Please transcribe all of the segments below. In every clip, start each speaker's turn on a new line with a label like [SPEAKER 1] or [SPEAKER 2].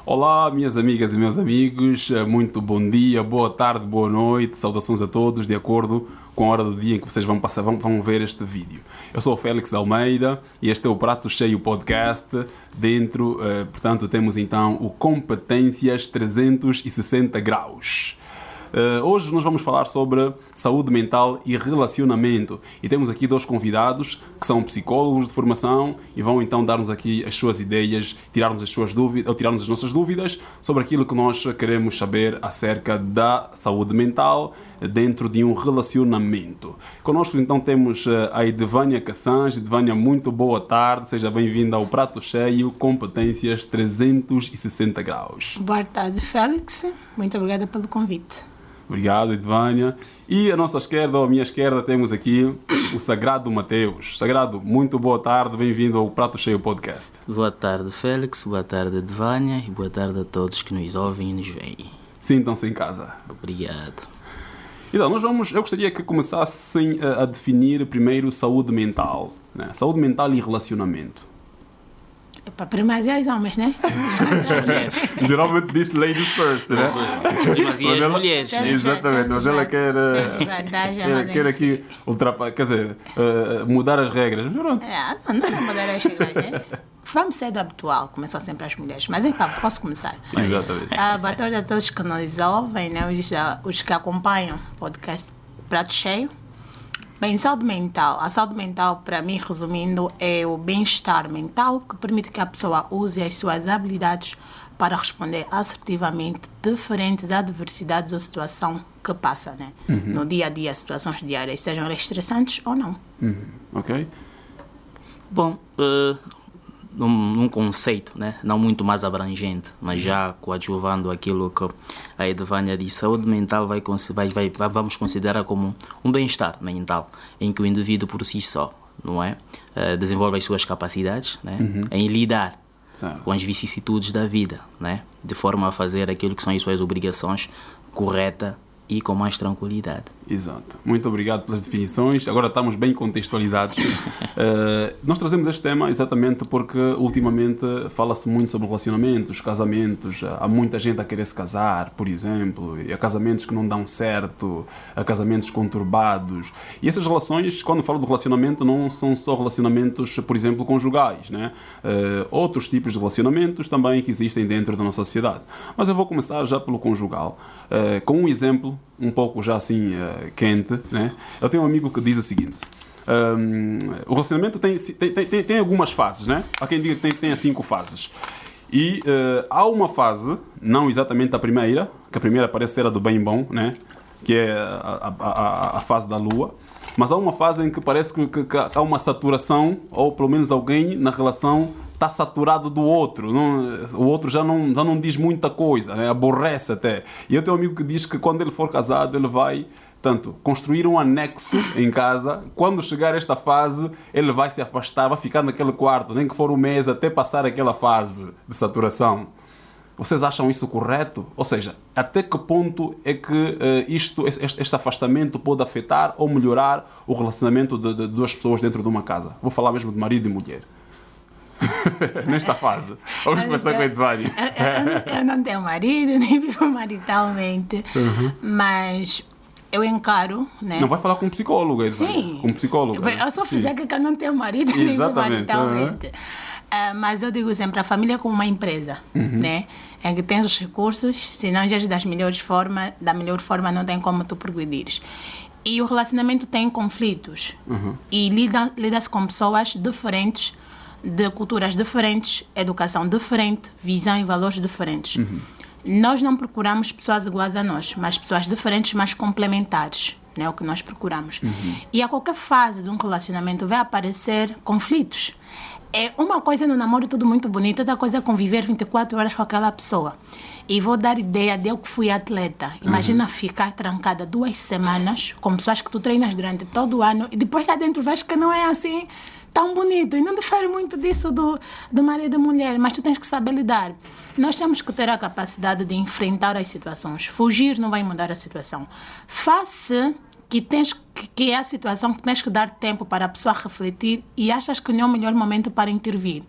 [SPEAKER 1] Olá, minhas amigas e meus amigos, muito bom dia, boa tarde, boa noite, saudações a todos, de acordo com a hora do dia em que vocês vão ver este vídeo. Eu sou o Félix de Almeida e este é o Prato Cheio Podcast. Dentro, portanto, temos então o Competências 360 Graus. Hoje nós vamos falar sobre saúde mental e relacionamento e temos aqui dois convidados que são psicólogos de formação e vão então dar-nos aqui as suas ideias, tirar-nos as suas dúvidas, ou tirar-nos as nossas dúvidas sobre aquilo que nós queremos saber acerca da saúde mental dentro de um relacionamento. Connosco então temos a Edvânia Cassange. Edvânia, muito boa tarde, seja bem-vinda ao Prato Cheio Competências 360 Graus.
[SPEAKER 2] Boa tarde, Félix, muito obrigada pelo convite.
[SPEAKER 1] Obrigado, Edvânia. E à nossa esquerda, ou à minha esquerda, temos aqui o Sagrado Mateus. Sagrado, muito boa tarde, bem-vindo ao Prato Cheio Podcast.
[SPEAKER 3] Boa tarde, Félix, boa tarde, Edvânia, e boa tarde a todos que nos ouvem e nos veem.
[SPEAKER 1] Sintam-se em casa.
[SPEAKER 3] Obrigado.
[SPEAKER 1] Então, eu gostaria que começassem a definir primeiro saúde mental, né? Saúde mental e relacionamento.
[SPEAKER 2] Para primazia os homens, né?
[SPEAKER 1] Geralmente diz ladies first, né?
[SPEAKER 3] Primazia as mulheres, né?
[SPEAKER 1] Exatamente, mas ela quer aqui mudar as regras.
[SPEAKER 2] Não vou mudar as regras, né? Vamos ser do habitual, começar sempre as mulheres. Mas posso começar?
[SPEAKER 1] Exatamente.
[SPEAKER 2] Boa tarde a todos que nos ouvem, né? Os que acompanham o podcast Prato Cheio. Bem, saúde mental. A saúde mental, para mim, resumindo, é o bem-estar mental que permite que a pessoa use as suas habilidades para responder assertivamente diferentes adversidades ou situação que passa, né? No dia a dia, situações diárias, sejam elas estressantes ou não.
[SPEAKER 1] Ok.
[SPEAKER 3] Bom, num conceito, né? Não muito mais abrangente, mas já coadjuvando aquilo que a Edvânia disse, saúde mental vamos considerar como um bem-estar mental, em que o indivíduo por si só, não é? Desenvolve as suas capacidades, né? Em lidar com as vicissitudes da vida, né? De forma a fazer aquilo que são as suas obrigações correta e com mais tranquilidade.
[SPEAKER 1] Exato. Muito obrigado pelas definições. Agora estamos bem contextualizados. Nós trazemos este tema exatamente porque ultimamente fala-se muito sobre relacionamentos, casamentos. Há muita gente a querer se casar, por exemplo, e há casamentos que não dão certo, há casamentos conturbados. E essas relações, quando falo de relacionamento, não são só relacionamentos, por exemplo, conjugais, né? Outros tipos de relacionamentos também que existem dentro da nossa sociedade. Mas eu vou começar já pelo conjugal, com um exemplo um pouco já assim quente, né? Eu tenho um amigo que diz o seguinte: o relacionamento tem algumas fases, né? Há quem diga que tem 5 fases. E há uma fase, não exatamente a primeira, que a primeira parece ser a do bem bom, né? Que é a fase da lua. Mas há uma fase em que parece que há uma saturação, ou pelo menos alguém na relação está saturado do outro. O outro já não diz muita coisa, né? Aborrece até. E eu tenho um amigo que diz que quando ele for casado, ele vai construir um anexo em casa. Quando chegar esta fase, ele vai se afastar, vai ficar naquele quarto, nem que for um mês, até passar aquela fase de saturação. Vocês acham isso correto? Ou seja, até que ponto é que este afastamento pode afetar ou melhorar o relacionamento de duas pessoas dentro de uma casa? Vou falar mesmo de marido e mulher. Nesta fase. Vamos começar com a Edvânia.
[SPEAKER 2] Eu não tenho marido, nem vivo maritalmente, mas eu encaro, né?
[SPEAKER 1] Não vai falar com um psicólogo, Edvânia.
[SPEAKER 2] Sim.
[SPEAKER 1] Com um psicólogo.
[SPEAKER 2] Eu só fizer que eu não tenho marido, nem vivo maritalmente. Mas eu digo sempre, a família é como uma empresa, né? Em que tens os recursos, se não geres da melhor forma não tem como tu progredires. E o relacionamento tem conflitos. E lida-se com pessoas diferentes, de culturas diferentes, educação diferente, visão e valores diferentes. Nós não procuramos pessoas iguais a nós, mas pessoas diferentes, mas complementares, né? O que nós procuramos. E a qualquer fase de um relacionamento vai aparecer conflitos. É uma coisa no namoro tudo muito bonito, outra coisa é conviver 24 horas com aquela pessoa. E vou dar ideia de eu que fui atleta. Imagina ficar trancada 2 semanas com pessoas que tu treinas durante todo o ano e depois lá dentro vais que não é assim tão bonito. E não difere muito disso do marido e mulher, mas tu tens que saber lidar. Nós temos que ter a capacidade de enfrentar as situações. Fugir não vai mudar a situação. Face que é a situação que tens que dar tempo para a pessoa refletir e achas que não é o melhor momento para intervir.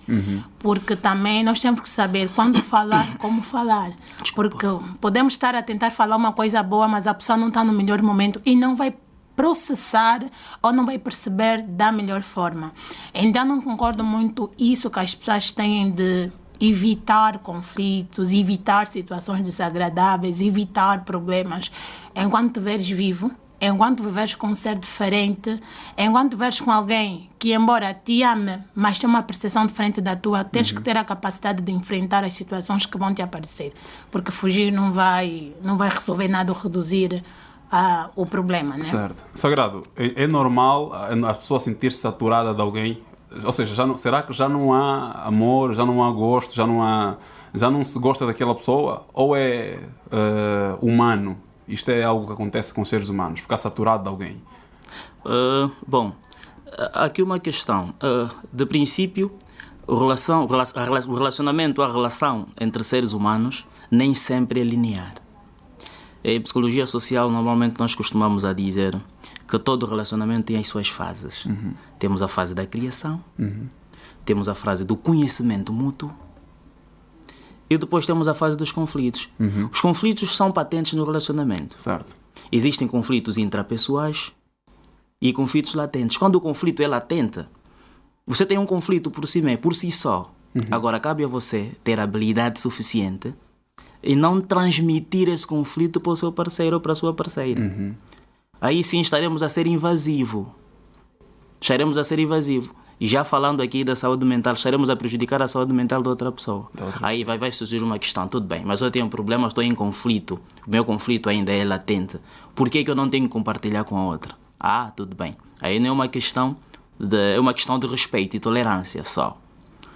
[SPEAKER 2] Porque também nós temos que saber quando falar, como falar. Porque podemos estar a tentar falar uma coisa boa, mas a pessoa não está no melhor momento e não vai processar ou não vai perceber da melhor forma. Então não concordo muito isso que as pessoas têm de evitar conflitos, evitar situações desagradáveis, evitar problemas. Enquanto te veres vivo, enquanto viveres com um ser diferente, enquanto viveres com alguém que, embora te ame, mas tem uma percepção diferente da tua, tens que ter a capacidade de enfrentar as situações que vão te aparecer. Porque fugir não vai resolver nada ou reduzir o problema, né? Certo.
[SPEAKER 1] Sagrado, é normal a pessoa sentir-se saturada de alguém? Ou seja, será que já não há amor, já não há gosto, já não se gosta daquela pessoa? Ou é humano? Isto é algo que acontece com seres humanos, ficar saturado de alguém?
[SPEAKER 3] Bom, aqui uma questão. De princípio, o relacionamento, a relação entre seres humanos nem sempre é linear. Em psicologia social, normalmente nós costumamos a dizer que todo relacionamento tem as suas fases. Temos a fase da criação, temos a fase do conhecimento mútuo e depois temos a fase dos conflitos. Os conflitos são patentes no relacionamento.
[SPEAKER 1] Certo.
[SPEAKER 3] Existem conflitos intrapessoais e conflitos latentes. Quando o conflito é latente, você tem um conflito por si só. Agora, cabe a você ter a habilidade suficiente e não transmitir esse conflito para o seu parceiro ou para a sua parceira. Aí sim estaremos a ser invasivo. E já falando aqui da saúde mental, estaremos a prejudicar a saúde mental da outra pessoa. Aí vai surgir uma questão, tudo bem, mas eu tenho um problema, estou em conflito, o meu conflito ainda é latente. Por que eu não tenho que compartilhar com a outra? Tudo bem. Aí não é uma questão é uma questão de respeito e tolerância só.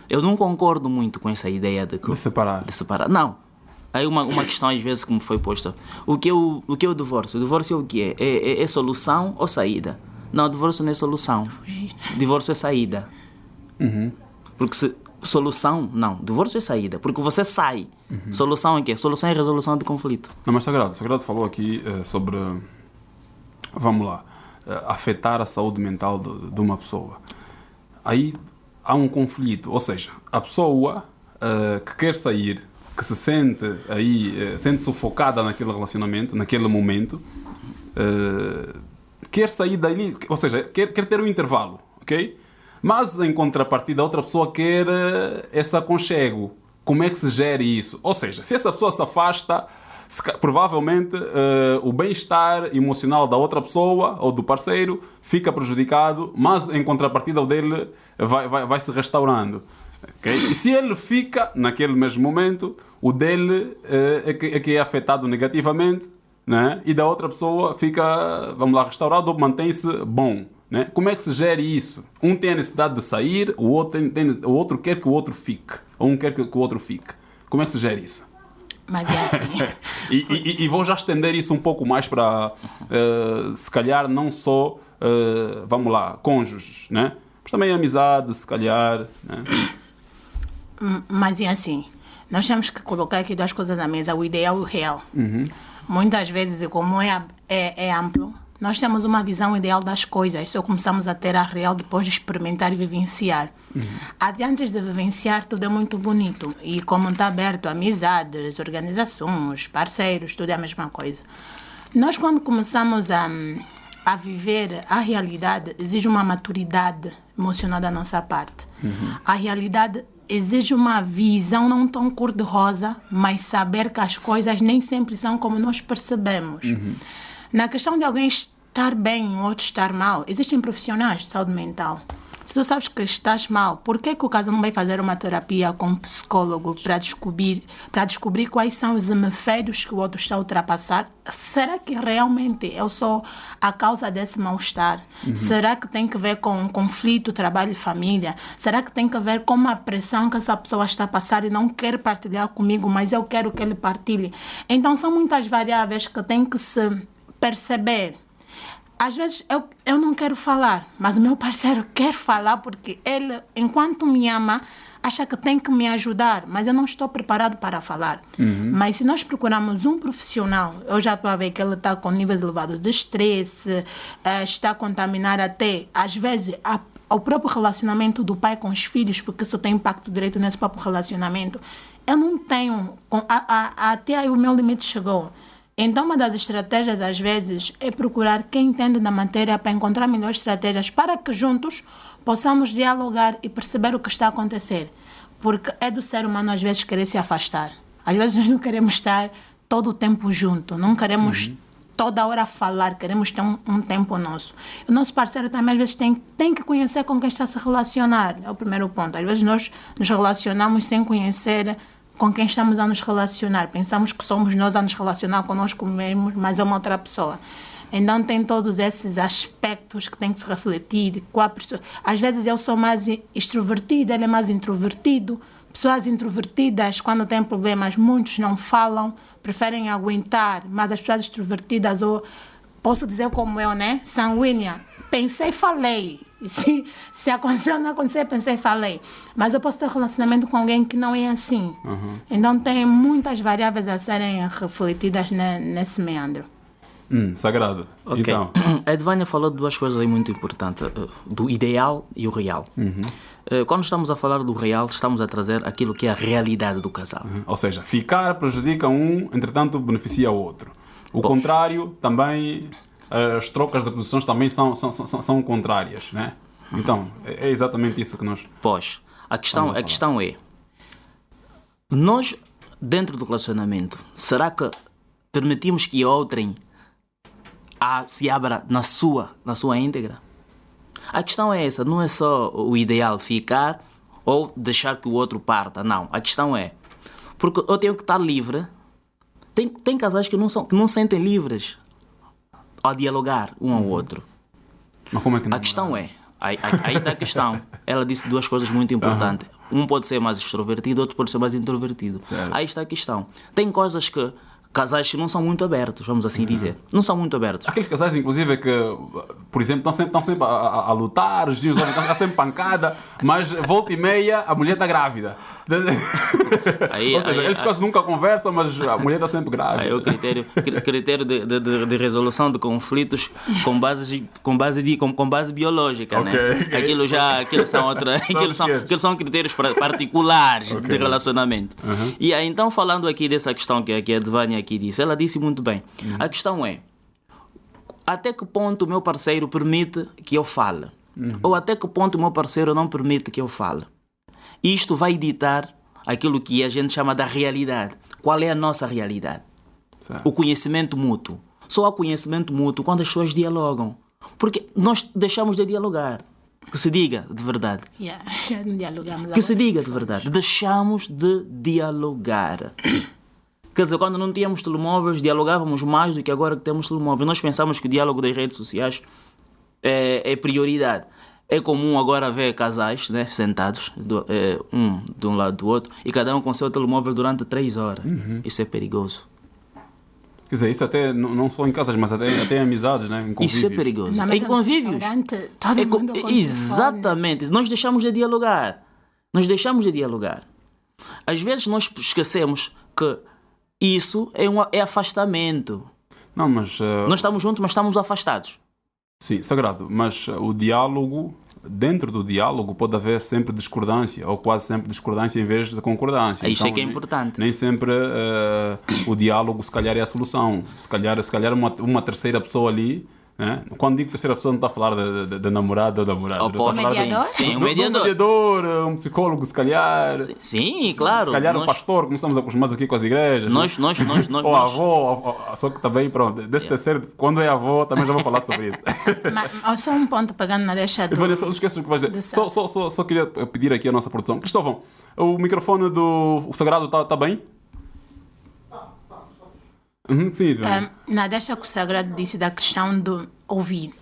[SPEAKER 3] Eu não concordo muito com essa ideia de separar. Não. Aí uma questão às vezes que me foi posta. O que é o divórcio? O divórcio é o que é? É solução ou saída? Não, divórcio não é solução. Divórcio é saída. Porque solução, não. Divórcio é saída. Porque você sai. Solução é o quê? Solução é resolução de conflito.
[SPEAKER 1] Não, mas Sagrado falou aqui sobre, vamos lá, afetar a saúde mental de uma pessoa. Aí há um conflito. Ou seja, a pessoa que quer sair, que se sente sufocada naquele relacionamento, naquele momento, quer sair dali, ou seja, quer ter um intervalo, ok? Mas em contrapartida a outra pessoa quer esse aconchego. Como é que se gere isso? Ou seja, se essa pessoa se afasta, provavelmente o bem-estar emocional da outra pessoa ou do parceiro fica prejudicado, mas em contrapartida o dele vai se restaurando. Okay? E se ele fica naquele mesmo momento, o dele é que é afetado negativamente, né? E da outra pessoa fica, vamos lá, restaurado ou mantém-se bom. Né? Como é que se gere isso? Um tem a necessidade de sair, o outro quer que o outro fique. Ou um quer que o outro fique. Como é que se gere isso?
[SPEAKER 2] Mas é assim.
[SPEAKER 1] e vou já estender isso um pouco mais para, se calhar, não só, vamos lá, cônjuges, né? Mas também amizade, se calhar. Né?
[SPEAKER 2] Mas é assim, nós temos que colocar aqui duas coisas na mesa, o ideal e o real. Muitas vezes, como é amplo, nós temos uma visão ideal das coisas, só começamos a ter a real depois de experimentar e vivenciar. Antes de vivenciar, tudo é muito bonito. E como está aberto, amizades, organizações, parceiros, tudo é a mesma coisa. Nós, quando começamos a viver a realidade, exige uma maturidade emocional da nossa parte. A realidade exige uma visão não tão cor-de-rosa, mas saber que as coisas nem sempre são como nós percebemos. Na questão de alguém estar bem ou outro estar mal, existem profissionais de saúde mental. Se tu sabes que estás mal, por que o casal não vai fazer uma terapia com um psicólogo para descobrir quais são os hemisférios que o outro está a ultrapassar? Será que realmente eu sou a causa desse mal-estar? Será que tem que ver com conflito, trabalho e família? Será que tem que ver com uma pressão que essa pessoa está a passar e não quer partilhar comigo, mas eu quero que ele partilhe? Então são muitas variáveis que tem que se perceber. às vezes eu não quero falar, mas o meu parceiro quer falar porque ele, enquanto me ama, acha que tem que me ajudar, mas eu não estou preparado para falar. Mas se nós procuramos um profissional, eu já estou a ver que ele está com níveis elevados de estresse, está a contaminar até, às vezes, o próprio relacionamento do pai com os filhos, porque isso tem impacto direto nesse próprio relacionamento. Eu não tenho, até aí o meu limite chegou. Então, uma das estratégias, às vezes, é procurar quem entende da matéria para encontrar melhores estratégias para que juntos possamos dialogar e perceber o que está a acontecer. Porque é do ser humano, às vezes, querer se afastar. Às vezes, nós não queremos estar todo o tempo junto, não queremos toda hora falar, queremos ter um tempo nosso. O nosso parceiro também, às vezes, tem que conhecer com quem está a se relacionar. É o primeiro ponto. Às vezes, nós nos relacionamos sem conhecer com quem estamos a nos relacionar. Pensamos que somos nós a nos relacionar conosco mesmos, mas é uma outra pessoa. Então tem todos esses aspectos que tem que se refletir. Às vezes eu sou mais extrovertida, ele é mais introvertido. Pessoas introvertidas, quando têm problemas, muitos não falam, preferem aguentar. Mas as pessoas extrovertidas, ou posso dizer como eu, né? Sanguínea. Pensei e falei. Se aconteceu, não aconteceu, pensei e falei. Mas eu posso ter relacionamento com alguém que não é assim. Então tem muitas variáveis a serem refletidas nesse meandro.
[SPEAKER 1] Sagrado.
[SPEAKER 3] Okay.
[SPEAKER 1] Então.
[SPEAKER 3] A Edvânia falou de duas coisas aí muito importantes, do ideal e o real. Quando estamos a falar do real, estamos a trazer aquilo que é a realidade do casal.
[SPEAKER 1] Ou seja, ficar prejudica um, entretanto beneficia o outro. O contrário também, as trocas de posições também são contrárias, né? Então, é exatamente isso que nós...
[SPEAKER 3] Pois, a questão é, nós, dentro do relacionamento, será que permitimos que outrem se abra na sua íntegra? A questão é essa, não é só o ideal ficar ou deixar que o outro parta, não. A questão é, porque eu tenho que estar livre. Tem casais que não sentem livres ao dialogar um ao outro.
[SPEAKER 1] Mas como é que não?
[SPEAKER 3] A questão é, aí está a questão. Ela disse duas coisas muito importantes. Um pode ser mais extrovertido, outro pode ser mais introvertido.
[SPEAKER 1] Certo.
[SPEAKER 3] Aí está a questão. Tem coisas que casais que não são muito abertos, vamos assim dizer. Não são muito abertos.
[SPEAKER 1] Aqueles casais, inclusive, que, por exemplo, estão sempre a lutar, os dias estão sempre pancada, mas volta e meia a mulher está grávida. Ou seja, eles quase nunca conversam, mas a mulher está sempre grávida.
[SPEAKER 3] Aí é o critério de resolução de conflitos com base biológica,
[SPEAKER 1] Okay.
[SPEAKER 3] Né? Aquilo são critérios particulares de relacionamento. E aí, então, falando aqui dessa questão que a Edvânia aqui disse, ela disse muito bem. A questão é, até que ponto o meu parceiro permite que eu fale? Ou até que ponto o meu parceiro não permite que eu fale? Isto vai ditar aquilo que a gente chama da realidade. Qual é a nossa realidade?
[SPEAKER 1] Certo.
[SPEAKER 3] O conhecimento mútuo. Só há conhecimento mútuo quando as pessoas dialogam. Porque nós deixamos de dialogar. Que se diga de verdade.
[SPEAKER 2] Já não dialogamos.
[SPEAKER 3] Que se diga de verdade. Deixamos de dialogar. Quer dizer, quando não tínhamos telemóveis, dialogávamos mais do que agora que temos telemóveis. Nós pensamos que o diálogo das redes sociais é prioridade. É comum agora ver casais, né, sentados, um de um lado do outro, e cada um com seu telemóvel durante 3 horas. Isso é perigoso.
[SPEAKER 1] Quer dizer, isso até não só em casas, mas até em amizades, né? Em convívios.
[SPEAKER 3] Isso é perigoso. Em convívios.
[SPEAKER 2] Todo mundo com
[SPEAKER 3] exatamente. Nós deixamos de dialogar. Às vezes nós esquecemos que isso é afastamento.
[SPEAKER 1] Não, mas...
[SPEAKER 3] Nós estamos juntos, mas estamos afastados.
[SPEAKER 1] Sim, sagrado. Mas o diálogo, dentro do diálogo, pode haver sempre discordância, ou quase sempre discordância em vez de concordância.
[SPEAKER 3] Isso
[SPEAKER 1] então,
[SPEAKER 3] é que é importante.
[SPEAKER 1] Nem sempre o diálogo, se calhar, é a solução. Se calhar uma terceira pessoa ali... Né? Quando digo terceira pessoa, não está a falar de namorado ou namorada.
[SPEAKER 2] O mediador?
[SPEAKER 3] Sim,
[SPEAKER 1] um mediador, um psicólogo, se calhar.
[SPEAKER 3] Sim, claro.
[SPEAKER 1] Se calhar um pastor, como estamos acostumados aqui com as igrejas.
[SPEAKER 3] Nós.
[SPEAKER 1] Ou avô, só que também, pronto, desse terceiro, quando é avô, também já vou falar sobre isso.
[SPEAKER 2] Mas só um ponto pegando na deixa do...
[SPEAKER 1] Não esqueças o que vais dizer. Só queria pedir aqui a nossa produção. Cristóvão, o microfone do Sagrado está bem? Sim,
[SPEAKER 2] na deixa que o Sagrado disse da questão de ouvir.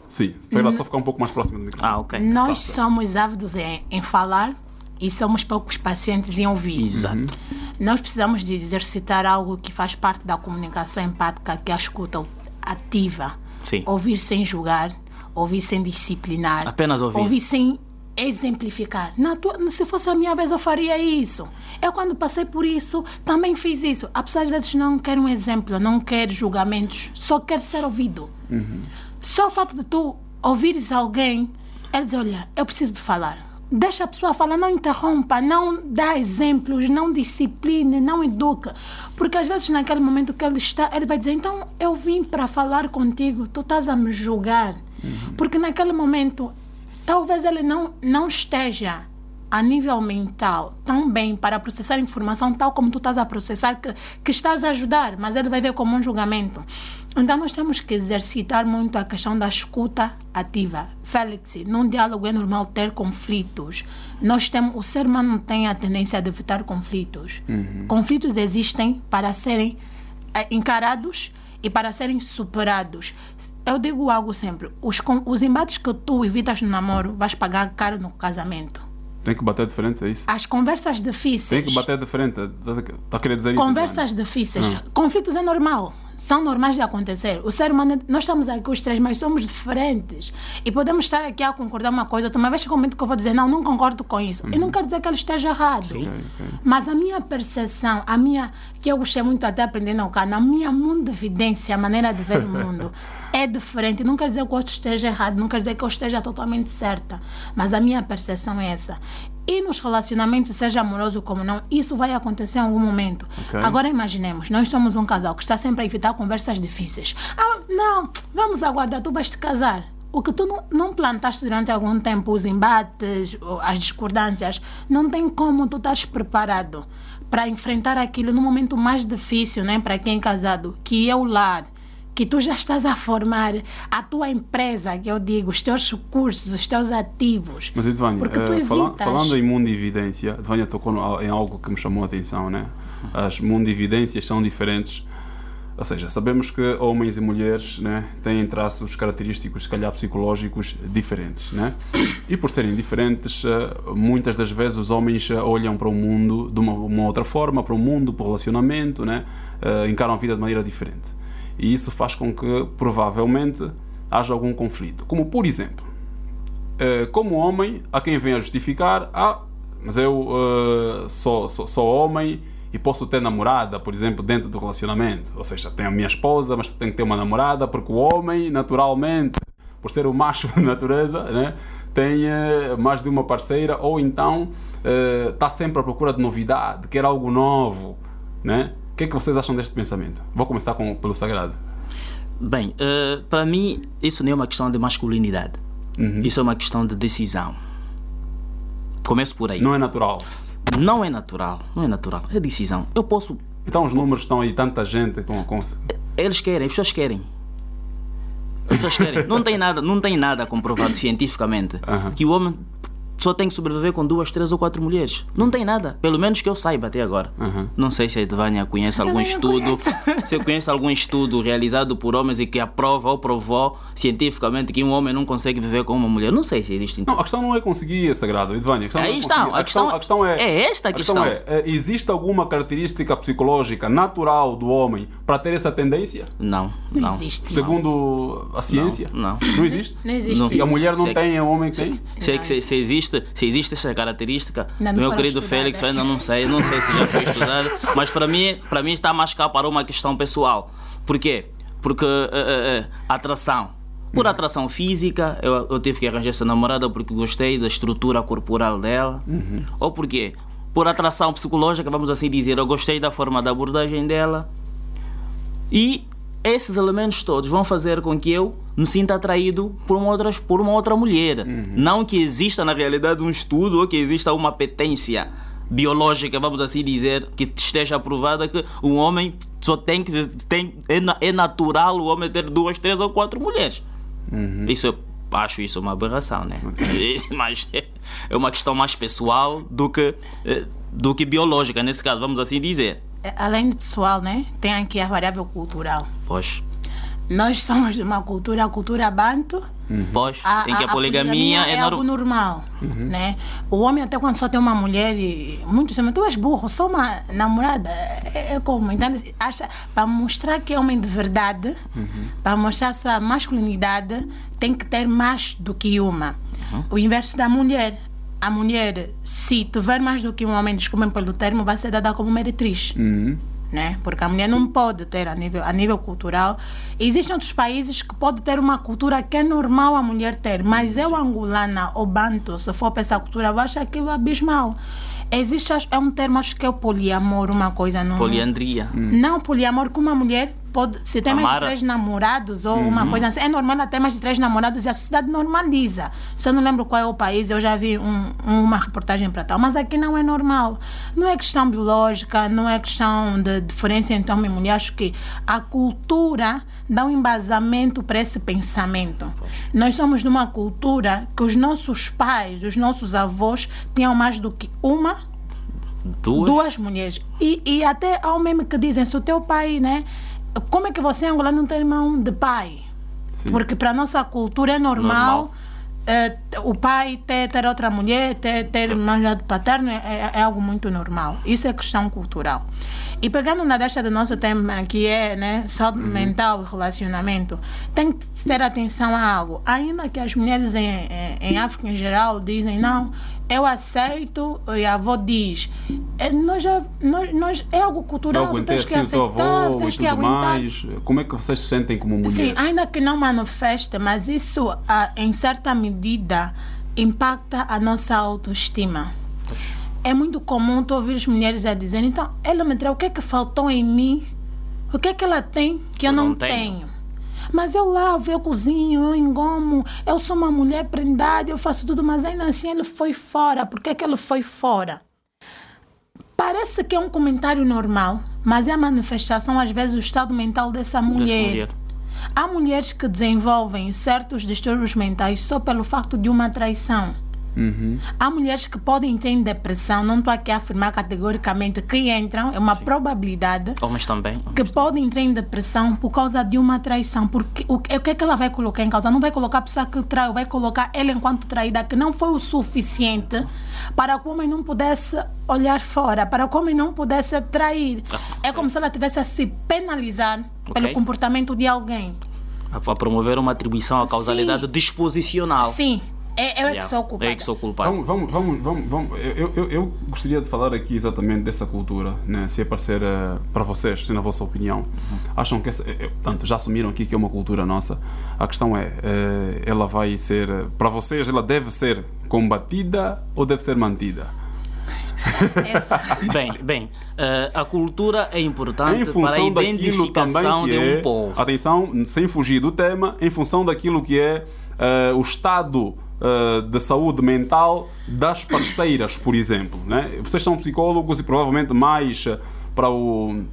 [SPEAKER 1] Sim, Sagrado, só ficar um pouco mais próximo do microfone.
[SPEAKER 3] Ok.
[SPEAKER 2] Nós somos ávidos em falar e somos poucos pacientes em ouvir.
[SPEAKER 3] Exato.
[SPEAKER 2] Nós precisamos de exercitar algo que faz parte da comunicação empática, que é a escuta ativa.
[SPEAKER 3] Sim.
[SPEAKER 2] Ouvir sem julgar, ouvir sem disciplinar.
[SPEAKER 3] Apenas ouvir.
[SPEAKER 2] Ouvir sem exemplificar. Se fosse a minha vez, eu faria isso. Eu, quando passei por isso, também fiz isso. A pessoa às vezes não quer um exemplo, não quer julgamentos, só quer ser ouvido. Só o fato de tu ouvires alguém, ele diz, olha, eu preciso de falar. Deixa a pessoa falar, não interrompa, não dá exemplos, não discipline, não educa. Porque às vezes naquele momento que ele está, ele vai dizer, então eu vim para falar contigo, tu estás a me julgar. Porque naquele momento, talvez ele não esteja a nível mental tão bem para processar informação tal como tu estás a processar, que estás a ajudar, mas ele vai ver como um julgamento. Então nós temos que exercitar muito a questão da escuta ativa. Félix, num diálogo é normal ter conflitos. O ser humano tem a tendência de evitar conflitos. Conflitos existem para serem encarados e para serem superados. Eu digo algo sempre, os embates que tu evitas no namoro, vais pagar caro no casamento.
[SPEAKER 1] Tem que bater de frente, é isso?
[SPEAKER 2] As conversas difíceis...
[SPEAKER 1] Tem que bater de frente, está a querer dizer isso?
[SPEAKER 2] Conversas difíceis, conflitos é normal, são normais de acontecer. O ser humano, nós estamos aqui os três, mas somos diferentes. E podemos estar aqui a concordar uma coisa, mas vai chegar um momento que eu vou dizer, não concordo com isso. E não quero dizer que ele esteja errado.
[SPEAKER 1] Okay.
[SPEAKER 2] Mas a minha percepção, que eu gostei muito até aprender no canal, a minha mundividência, a maneira de ver o mundo, é diferente. Não quer dizer que o outro esteja errado, não quer dizer que eu esteja totalmente certa. Mas a minha percepção é essa. E nos relacionamentos, seja amoroso como não, isso vai acontecer em algum momento. Agora imaginemos, nós somos um casal que está sempre a evitar conversas difíceis. Não, vamos aguardar, tu vais te casar. O que tu não plantaste durante algum tempo, os embates, as discordâncias, não tem como tu estás preparado para enfrentar aquilo no momento mais difícil, né, para quem é casado, que é o lar. Que tu já estás a formar a tua empresa, que eu digo, os teus recursos, os teus ativos.
[SPEAKER 1] Mas Edvânia, falando em mundividência, Edvânia tocou em algo que me chamou a atenção, né? As mundividências são diferentes, ou seja, sabemos que homens e mulheres, né, têm traços característicos, se calhar psicológicos, diferentes, né? E por serem diferentes, muitas das vezes os homens olham para o mundo de uma outra forma, para o mundo, para o relacionamento, né? Encaram a vida de maneira diferente. E isso faz com que, provavelmente, haja algum conflito. Como, por exemplo, como homem, há quem venha justificar, mas eu sou homem e posso ter namorada, por exemplo, dentro do relacionamento. Ou seja, tenho a minha esposa, mas tenho que ter uma namorada, porque o homem, naturalmente, por ser o macho de natureza, né, tem mais de uma parceira, ou então está sempre à procura de novidade, quer algo novo, né? O que é que vocês acham deste pensamento? Vou começar pelo Sagrado.
[SPEAKER 3] Bem, para mim isso não é uma questão de masculinidade. Isso é uma questão de decisão. Começo por aí.
[SPEAKER 1] Não é natural?
[SPEAKER 3] Não é natural, é decisão. Eu posso...
[SPEAKER 1] Então os números estão aí, tanta gente com...
[SPEAKER 3] Eles querem, as pessoas querem. Não tem nada comprovado cientificamente que o homem só tem que sobreviver com 2, 3 ou 4 mulheres. Não tem nada, pelo menos que eu saiba até agora. Não sei se a Edvânia conhece algum estudo, se eu conheço algum estudo realizado por homens e que aprova ou provou cientificamente que um homem não consegue viver com uma mulher. Não sei se existe.
[SPEAKER 1] Não, a questão não é conseguir, Sagrado, Edvânia.
[SPEAKER 3] Aí está, a questão é esta a questão.
[SPEAKER 1] Existe alguma característica psicológica natural do homem para ter essa tendência?
[SPEAKER 3] Não
[SPEAKER 2] existe.
[SPEAKER 1] Segundo a ciência?
[SPEAKER 3] Não
[SPEAKER 1] existe?
[SPEAKER 2] Não existe.
[SPEAKER 1] E a mulher não tem, o homem tem?
[SPEAKER 3] Sei que se existe essa característica, meu querido Félix, eu ainda não sei se já foi estudado, mas para mim está mais cá para uma questão pessoal. Por quê? Porque atração. Por atração física, eu tive que arranjar essa namorada porque gostei da estrutura corporal dela. Ou por quê? Por atração psicológica, vamos assim dizer, eu gostei da forma da abordagem dela. E esses elementos todos vão fazer com que eu me sinta atraído por uma outra mulher. Não que exista na realidade um estudo ou que exista uma apetência biológica, vamos assim dizer, que esteja aprovada que um homem só é natural o homem ter 2, 3 ou 4 mulheres. Isso eu acho uma aberração, né? Mas é uma questão mais pessoal do que biológica, nesse caso, vamos assim dizer.
[SPEAKER 2] Além de pessoal, né? Tem aqui a variável cultural.
[SPEAKER 3] Pois.
[SPEAKER 2] Nós somos de uma cultura, a cultura banto.
[SPEAKER 3] Pois, em que a poligamia
[SPEAKER 2] é algo normal, né? O homem até quando só tem uma mulher e muitos dizem, tu és burro, só uma namorada, é como, então acha, para mostrar que é homem de verdade, para mostrar sua masculinidade, tem que ter mais do que uma. O inverso da mulher, a mulher, se tiver mais do que um homem, desculpem pelo termo, vai ser dada como meretriz. Né? Porque a mulher não pode ter a nível cultural. Existem outros países que podem ter uma cultura que é normal a mulher ter, mas eu, angolana ou banto, se for para essa cultura, eu acho aquilo abismal. Existe, é um termo, acho que é o poliamor, uma coisa. Não,
[SPEAKER 3] poliandria.
[SPEAKER 2] Não, poliamor com uma mulher pode, se tem mais de 3 namorados ou uma coisa assim, é normal ela ter mais de 3 namorados e a sociedade normaliza. Se eu não lembro qual é o país, eu já vi uma reportagem para tal, mas aqui não é normal. Não é questão biológica, não é questão de diferença entre homem e mulher. Acho que a cultura dá um embasamento para esse pensamento. Nós somos de uma cultura que os nossos pais, os nossos avós tinham mais do que duas mulheres. E até há um meme que dizem, se o teu pai, né? Como é que você, angolano, não tem irmão de pai? Sim. Porque para a nossa cultura é normal. O pai ter outra mulher, ter manjado paterno é algo muito normal. Isso é questão cultural. E pegando na deixa do nosso tema, que é, né, saúde mental e relacionamento, tem que ter atenção a algo. Ainda que as mulheres em África em geral dizem, não, eu aceito, e a avó diz, é algo cultural, tu tens que aceitar, tens que aguentar.
[SPEAKER 1] Mais. Como é que vocês se sentem como mulher?
[SPEAKER 2] Sim, ainda que não manifeste, mas isso, em certa medida, impacta a nossa autoestima. É muito comum tu ouvir as mulheres a dizer, então, ela me traiu, o que é que faltou em mim? O que é que ela tem que eu não tenho? Mas eu lavo, eu cozinho, eu engomo, eu sou uma mulher prendada, eu faço tudo, mas ainda assim ele foi fora. Por que é que ele foi fora? Parece que é um comentário normal, mas é a manifestação, às vezes, do estado mental dessa mulher. Há mulheres que desenvolvem certos distúrbios mentais só pelo facto de uma traição. Há mulheres que podem ter depressão, não estou aqui a afirmar categoricamente que entram, é uma probabilidade.
[SPEAKER 3] Homens também.
[SPEAKER 2] Que podem entrar em depressão por causa de uma traição. Porque o que é que ela vai colocar em causa? Não vai colocar a pessoa que lhe traiu, vai colocar ela enquanto traída, que não foi o suficiente para que o homem não pudesse olhar fora, para que o homem não pudesse trair. É como se ela tivesse a se penalizar pelo comportamento de alguém.
[SPEAKER 3] A promover uma atribuição à causalidade disposicional.
[SPEAKER 2] Sim. Eu que sou culpada.
[SPEAKER 3] Eu que sou culpado.
[SPEAKER 1] Vamos. Eu gostaria de falar aqui exatamente dessa cultura, né? Se é para ser para vocês, se na vossa opinião, acham que portanto, já assumiram aqui que é uma cultura nossa. A questão é, ela vai ser, para vocês, ela deve ser combatida ou deve ser mantida?
[SPEAKER 3] Bem, a cultura é importante para a identificação de um povo.
[SPEAKER 1] Atenção, sem fugir do tema, em função daquilo que é o estado de saúde mental das parceiras, por exemplo, né? Vocês são psicólogos e provavelmente mais para o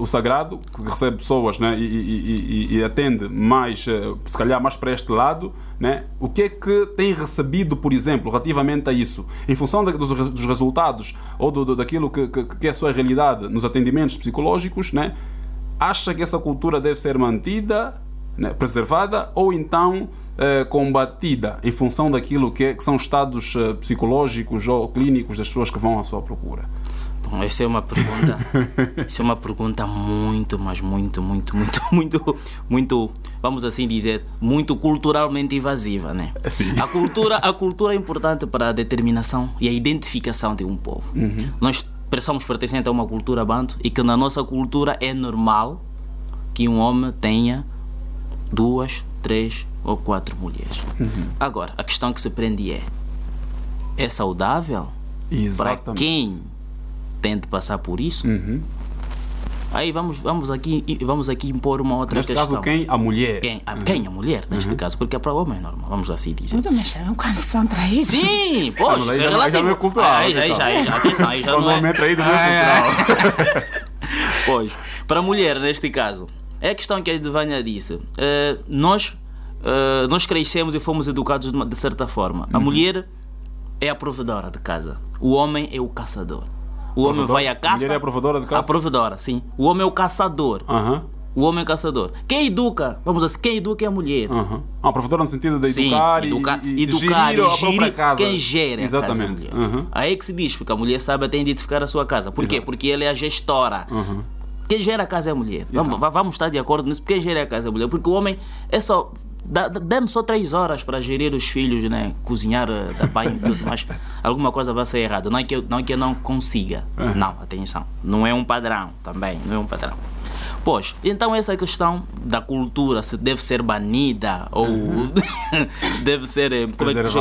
[SPEAKER 1] sagrado, que recebe pessoas, né? e atende mais, se calhar mais para este lado, né? O que é que tem recebido, por exemplo, relativamente a isso, em função dos resultados ou daquilo que é a sua realidade nos atendimentos psicológicos, né? Acha que essa cultura deve ser mantida, né, preservada, ou então combatida em função daquilo que são estados psicológicos ou clínicos das pessoas que vão à sua procura?
[SPEAKER 3] Bom, essa é uma pergunta muito, mas muito, vamos assim dizer, muito culturalmente invasiva, né?
[SPEAKER 1] Sim.
[SPEAKER 3] A cultura é importante para a determinação e a identificação de um povo. Nós somos pertencentes a uma cultura banto e que na nossa cultura é normal que um homem tenha 2, 3 ou 4 mulheres. Agora, a questão que se prende é saudável?
[SPEAKER 1] Exatamente.
[SPEAKER 3] Para quem tem de passar por isso? Aí vamos aqui impor uma outra
[SPEAKER 1] neste
[SPEAKER 3] questão.
[SPEAKER 1] Neste caso, quem? A mulher.
[SPEAKER 3] Quem? A mulher, neste caso, porque para o homem é normal, vamos assim dizer.
[SPEAKER 2] Muito mexendo quando são traídos.
[SPEAKER 3] Sim, poxa,
[SPEAKER 1] aí já não é cultural.
[SPEAKER 3] Aí já não é
[SPEAKER 1] traído, não é cultural.
[SPEAKER 3] Pois, para a mulher, neste caso, é a questão que a Edvânia disse. Nós crescemos e fomos educados de certa forma. A mulher é a provedora de casa. O homem é o caçador. O homem vai à caça.
[SPEAKER 1] A mulher é a provedora de casa?
[SPEAKER 3] A provedora, sim. O homem é o caçador. o homem caçador. Quem educa? Vamos assim, quem educa é a mulher.
[SPEAKER 1] Provedora no sentido de
[SPEAKER 3] Sim,
[SPEAKER 1] educar e gerir a própria casa.
[SPEAKER 3] Quem gera
[SPEAKER 1] Exatamente.
[SPEAKER 3] a casa. Aí é que se diz, porque a mulher sabe até identificar a sua casa. Por quê? Porque ela é a gestora. Quem gera a casa é a mulher. Vamos estar de acordo nisso. Quem gera a casa é a mulher. Porque o homem é só... Dê-me só 3 horas para gerir os filhos, né? Cozinhar, dar banho e tudo, mas alguma coisa vai ser errada. Não é que eu não consiga. Não, atenção. Não é um padrão também. Não é um padrão. Pois, então essa questão da cultura, se deve ser banida ou deve ser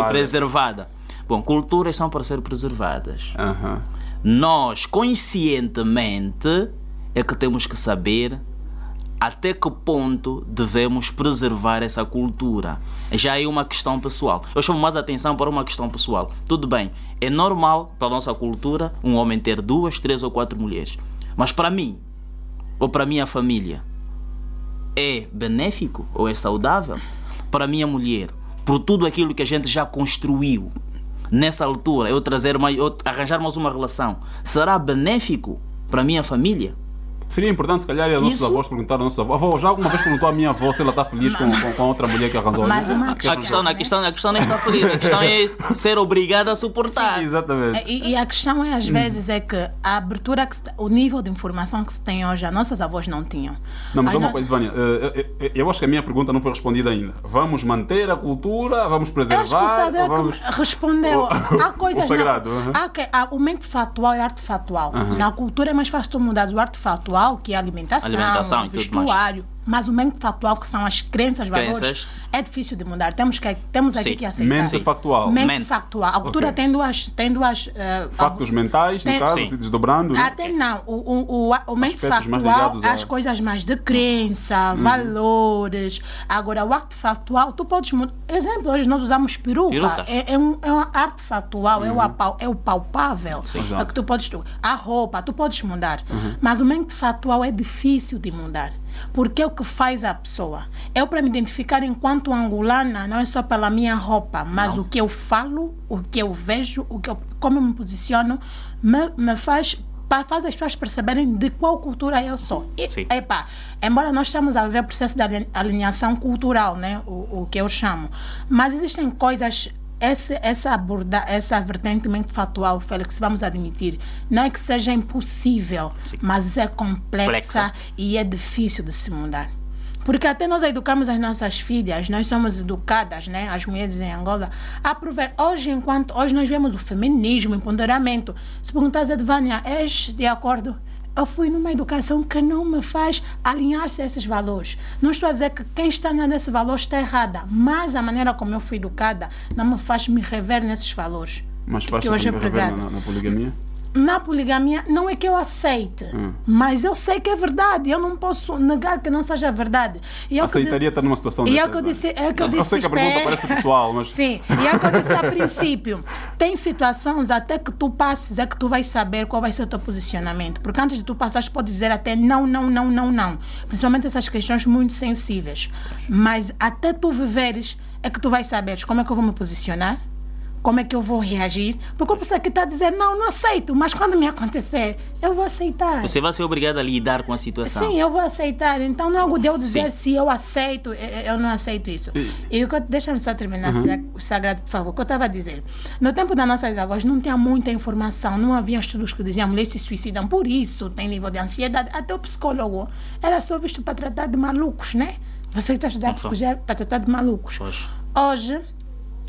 [SPEAKER 3] preservada. Bom, culturas são para ser preservadas. Nós, conscientemente, é que temos que saber até que ponto devemos preservar essa cultura. Já é uma questão pessoal. Eu chamo mais atenção para uma questão pessoal. Tudo bem, é normal para a nossa cultura um homem ter 2, 3 ou 4 mulheres. Mas para mim, ou para a minha família, é benéfico ou é saudável? Para a minha mulher, por tudo aquilo que a gente já construiu, nessa altura, eu arranjar mais uma relação, será benéfico para a minha família?
[SPEAKER 1] Seria importante, se calhar, os nossos avós perguntaram ao nosso avô. Avó, já alguma vez perguntou à minha avó se ela está feliz com a outra mulher que arranjou?
[SPEAKER 2] Mas
[SPEAKER 3] a questão não é estar feliz, a questão é ser obrigada a suportar.
[SPEAKER 1] Sim, exatamente.
[SPEAKER 2] E a questão é, às vezes, é que a abertura, o nível de informação que se tem hoje, as nossas avós não tinham.
[SPEAKER 1] Não, mas uma coisa, Vânia, eu acho que a minha pergunta não foi respondida ainda. Vamos manter a cultura? Vamos preservar?
[SPEAKER 2] Respondeu. Há coisas...
[SPEAKER 1] O sagrado.
[SPEAKER 2] O mente factual e arte factual. Na cultura é mais fácil tu mudar o arte factual, que é a alimentação, o vestuário, mas o mente factual, que são as crenças, valores, é difícil de mudar. Temos aqui que aceitar.
[SPEAKER 1] Mente factual.
[SPEAKER 2] Mente factual. A cultura tem duas
[SPEAKER 1] factos mentais, no caso, se desdobrando.
[SPEAKER 2] Até não. O mente factual, as coisas mais de crença, valores. Agora, o arte factual, tu podes mudar. Exemplo, hoje nós usamos peruca. É uma arte factual, é o palpável. É que tu podes... A roupa, tu podes mudar. Mas o mente factual é difícil de mudar. Porque é o que faz a pessoa. Eu, para me identificar enquanto angolana, não é só pela minha roupa, mas o que eu falo, o que eu vejo, como eu me posiciono, me faz as pessoas perceberem de qual cultura eu sou. Embora nós estamos a viver o processo de alinhação cultural, né? O que eu chamo, mas existem coisas... Essa vertente mente factual, Félix, vamos admitir, não é que seja impossível, mas é complexa e é difícil de se mudar. Porque até nós educamos as nossas filhas, nós somos educadas, né, as mulheres em Angola, a prover. Hoje nós vemos o feminismo, o empoderamento. Se perguntas a Vânia, és de acordo? Eu fui numa educação que não me faz alinhar-se a esses valores. Não estou a dizer que quem está nesse valor está errada, mas a maneira como eu fui educada não me faz me rever nesses valores.
[SPEAKER 1] Mas faz-te me rever na poligamia?
[SPEAKER 2] Na poligamia não é que eu aceite, mas eu sei que é verdade. Eu não posso negar que não seja verdade.
[SPEAKER 1] Aceitaria estar numa situação dessa? Eu sei que a pergunta parece pessoal, mas...
[SPEAKER 2] Sim, e é o que eu disse a princípio. Tem situações até que tu passes, é que tu vais saber qual vai ser o teu posicionamento. Porque antes de tu passares, pode dizer até não. Principalmente essas questões muito sensíveis. Mas até tu viveres, é que tu vais saber como é que eu vou me posicionar, como é que eu vou reagir, porque a pessoa que está a dizer não aceito, mas quando me acontecer, eu vou aceitar.
[SPEAKER 3] Você vai ser obrigado a lidar com a situação.
[SPEAKER 2] Sim, eu vou aceitar. Então não é algo de eu dizer se eu aceito, eu não aceito isso. Deixa-me só terminar, Sagrado, por favor. O que eu estava a dizer, no tempo das nossas avós não tinha muita informação, não havia estudos que diziam mulheres se suicidam por isso, tem nível de ansiedade, até o psicólogo era só visto para tratar de malucos, né? Você está estudando psicologia para tratar de malucos. Hoje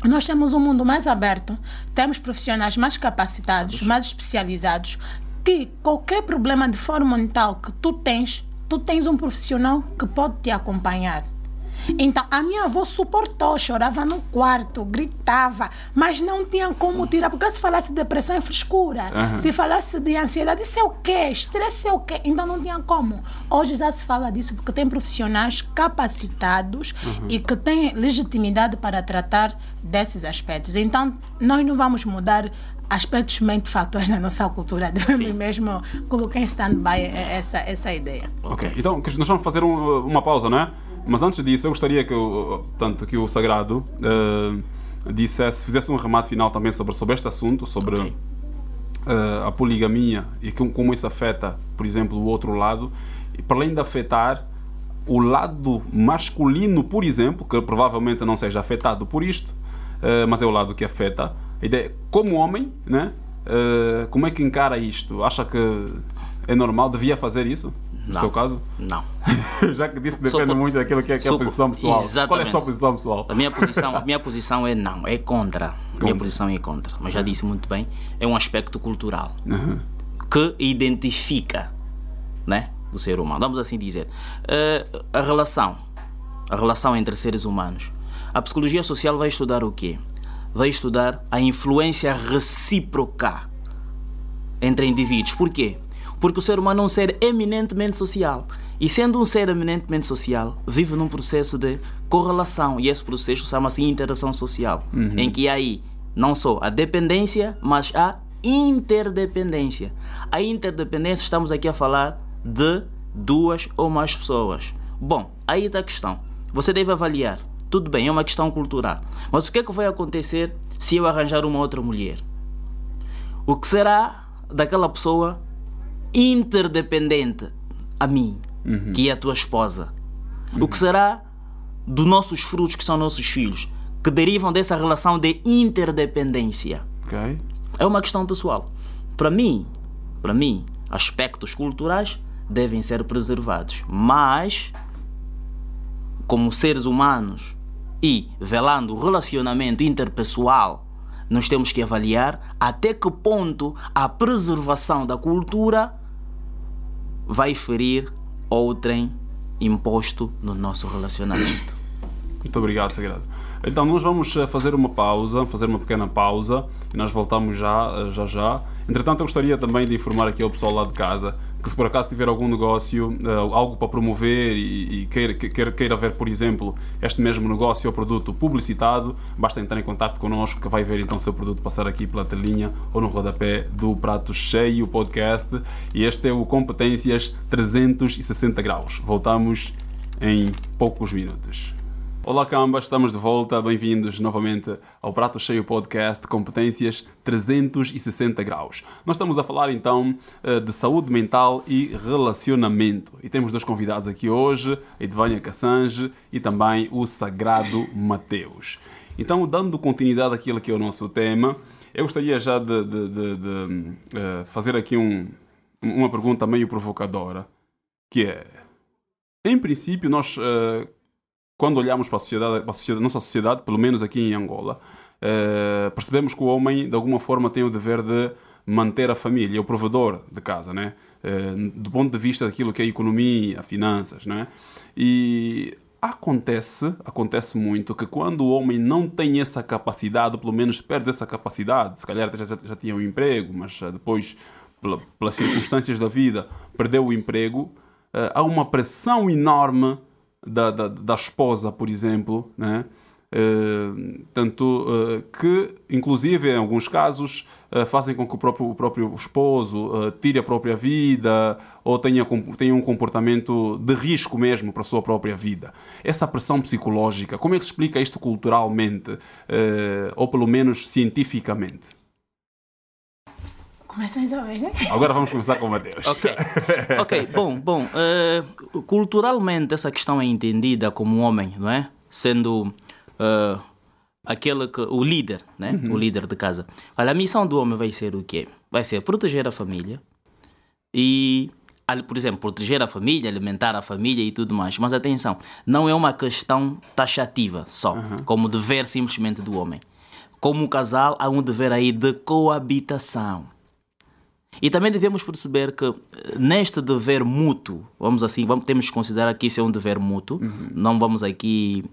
[SPEAKER 2] nós temos um mundo mais aberto, temos profissionais mais capacitados, mais especializados, que qualquer problema de forma mental que tu tens um profissional que pode te acompanhar. Então, a minha avó suportou, chorava no quarto, gritava, mas não tinha como tirar, porque se falasse de depressão é frescura, se falasse de ansiedade, isso é o quê? Estresse é o quê? Então não tinha como. Hoje já se fala disso porque tem profissionais capacitados e que têm legitimidade para tratar desses aspectos. Então, nós não vamos mudar aspectos mente factuais na nossa cultura. Devemos mesmo colocar em stand-by essa ideia.
[SPEAKER 1] Ok, então nós vamos fazer uma pausa, não é? Mas antes disso, eu gostaria que o Sagrado fizesse um remate final também sobre este assunto, sobre a poligamia e como isso afeta, por exemplo, o outro lado, e para além de afetar, o lado masculino, por exemplo, que provavelmente não seja afetado por isto, mas é o lado que afeta. A ideia, como homem, né? Como é que encara isto? Acha que é normal? Devia fazer isso? No seu caso?
[SPEAKER 3] Não.
[SPEAKER 1] Já que disse que depende muito daquilo que é a posição pessoal.
[SPEAKER 3] Exatamente.
[SPEAKER 1] Qual é a sua posição pessoal?
[SPEAKER 3] A minha posição é não, é contra. A minha posição é contra. Mas já disse muito bem, é um aspecto cultural que identifica, né, do ser humano. Vamos assim dizer. A relação entre seres humanos. A psicologia social vai estudar o quê? Vai estudar a influência recíproca entre indivíduos. Por quê? Porque o ser humano é um ser eminentemente social. E sendo um ser eminentemente social, vive num processo de correlação. E esse processo chama-se interação social. Em que há aí não só a dependência, mas a interdependência. A interdependência, estamos aqui a falar de 2 ou mais pessoas. Bom, aí está a questão. Você deve avaliar. Tudo bem, é uma questão cultural. Mas o que é que vai acontecer se eu arranjar uma outra mulher? O que será daquela pessoa interdependente a mim, que é a tua esposa? O que será dos nossos frutos, que são nossos filhos, que derivam dessa relação de interdependência?
[SPEAKER 1] Okay.
[SPEAKER 3] É uma questão pessoal. Para mim, aspectos culturais devem ser preservados, mas como seres humanos e velando o relacionamento interpessoal, nós temos que avaliar até que ponto a preservação da cultura vai ferir outrem imposto no nosso relacionamento.
[SPEAKER 1] Muito obrigado, Sagrado. Então nós vamos fazer uma pequena pausa e nós voltamos já. Entretanto, eu gostaria também de informar aqui ao pessoal lá de casa que se por acaso tiver algum negócio, algo para promover e queira ver, por exemplo, este mesmo negócio ou produto publicitado, basta entrar em contato connosco que vai ver então o seu produto passar aqui pela telinha ou no rodapé do Prato Cheio Podcast. E este é o Competências 360 Graus. Voltamos em poucos minutos. Olá Camba, estamos de volta, bem-vindos novamente ao Prato Cheio Podcast Competências 360 Graus. Nós estamos a falar então de saúde mental e relacionamento e temos 2 convidados aqui hoje, a Edvânia Cassange e também o Sagrado Mateus. Então, dando continuidade àquilo que é o nosso tema, eu gostaria já de fazer aqui uma pergunta meio provocadora, que é, em princípio, nós... quando olhamos para a nossa sociedade, pelo menos aqui em Angola, percebemos que o homem, de alguma forma, tem o dever de manter a família, é o provedor de casa, né? Do ponto de vista daquilo que é a economia, finanças, né? E acontece muito que quando o homem não tem essa capacidade, ou pelo menos perde essa capacidade, se calhar já tinha um emprego, mas depois, pelas circunstâncias da vida, perdeu o emprego, há uma pressão enorme da esposa, por exemplo, né? Que, inclusive, em alguns casos, fazem com que o próprio esposo tire a própria vida ou tenha um comportamento de risco mesmo para a sua própria vida. Essa pressão psicológica, como é que se explica isto culturalmente, ou pelo menos cientificamente?
[SPEAKER 2] Começamos a ver, né?
[SPEAKER 1] Agora vamos começar com o Mateus.
[SPEAKER 3] Ok. Bom, culturalmente essa questão é entendida como um homem, não é? Sendo o líder, né? O líder de casa. Olha, a missão do homem vai ser o quê? Vai ser proteger a família e, por exemplo, proteger a família, alimentar a família e tudo mais. Mas atenção, não é uma questão taxativa só, como dever simplesmente do homem. Como casal, há um dever aí de coabitação. E também devemos perceber que neste dever mútuo, temos que considerar que isso é um dever mútuo, não vamos aqui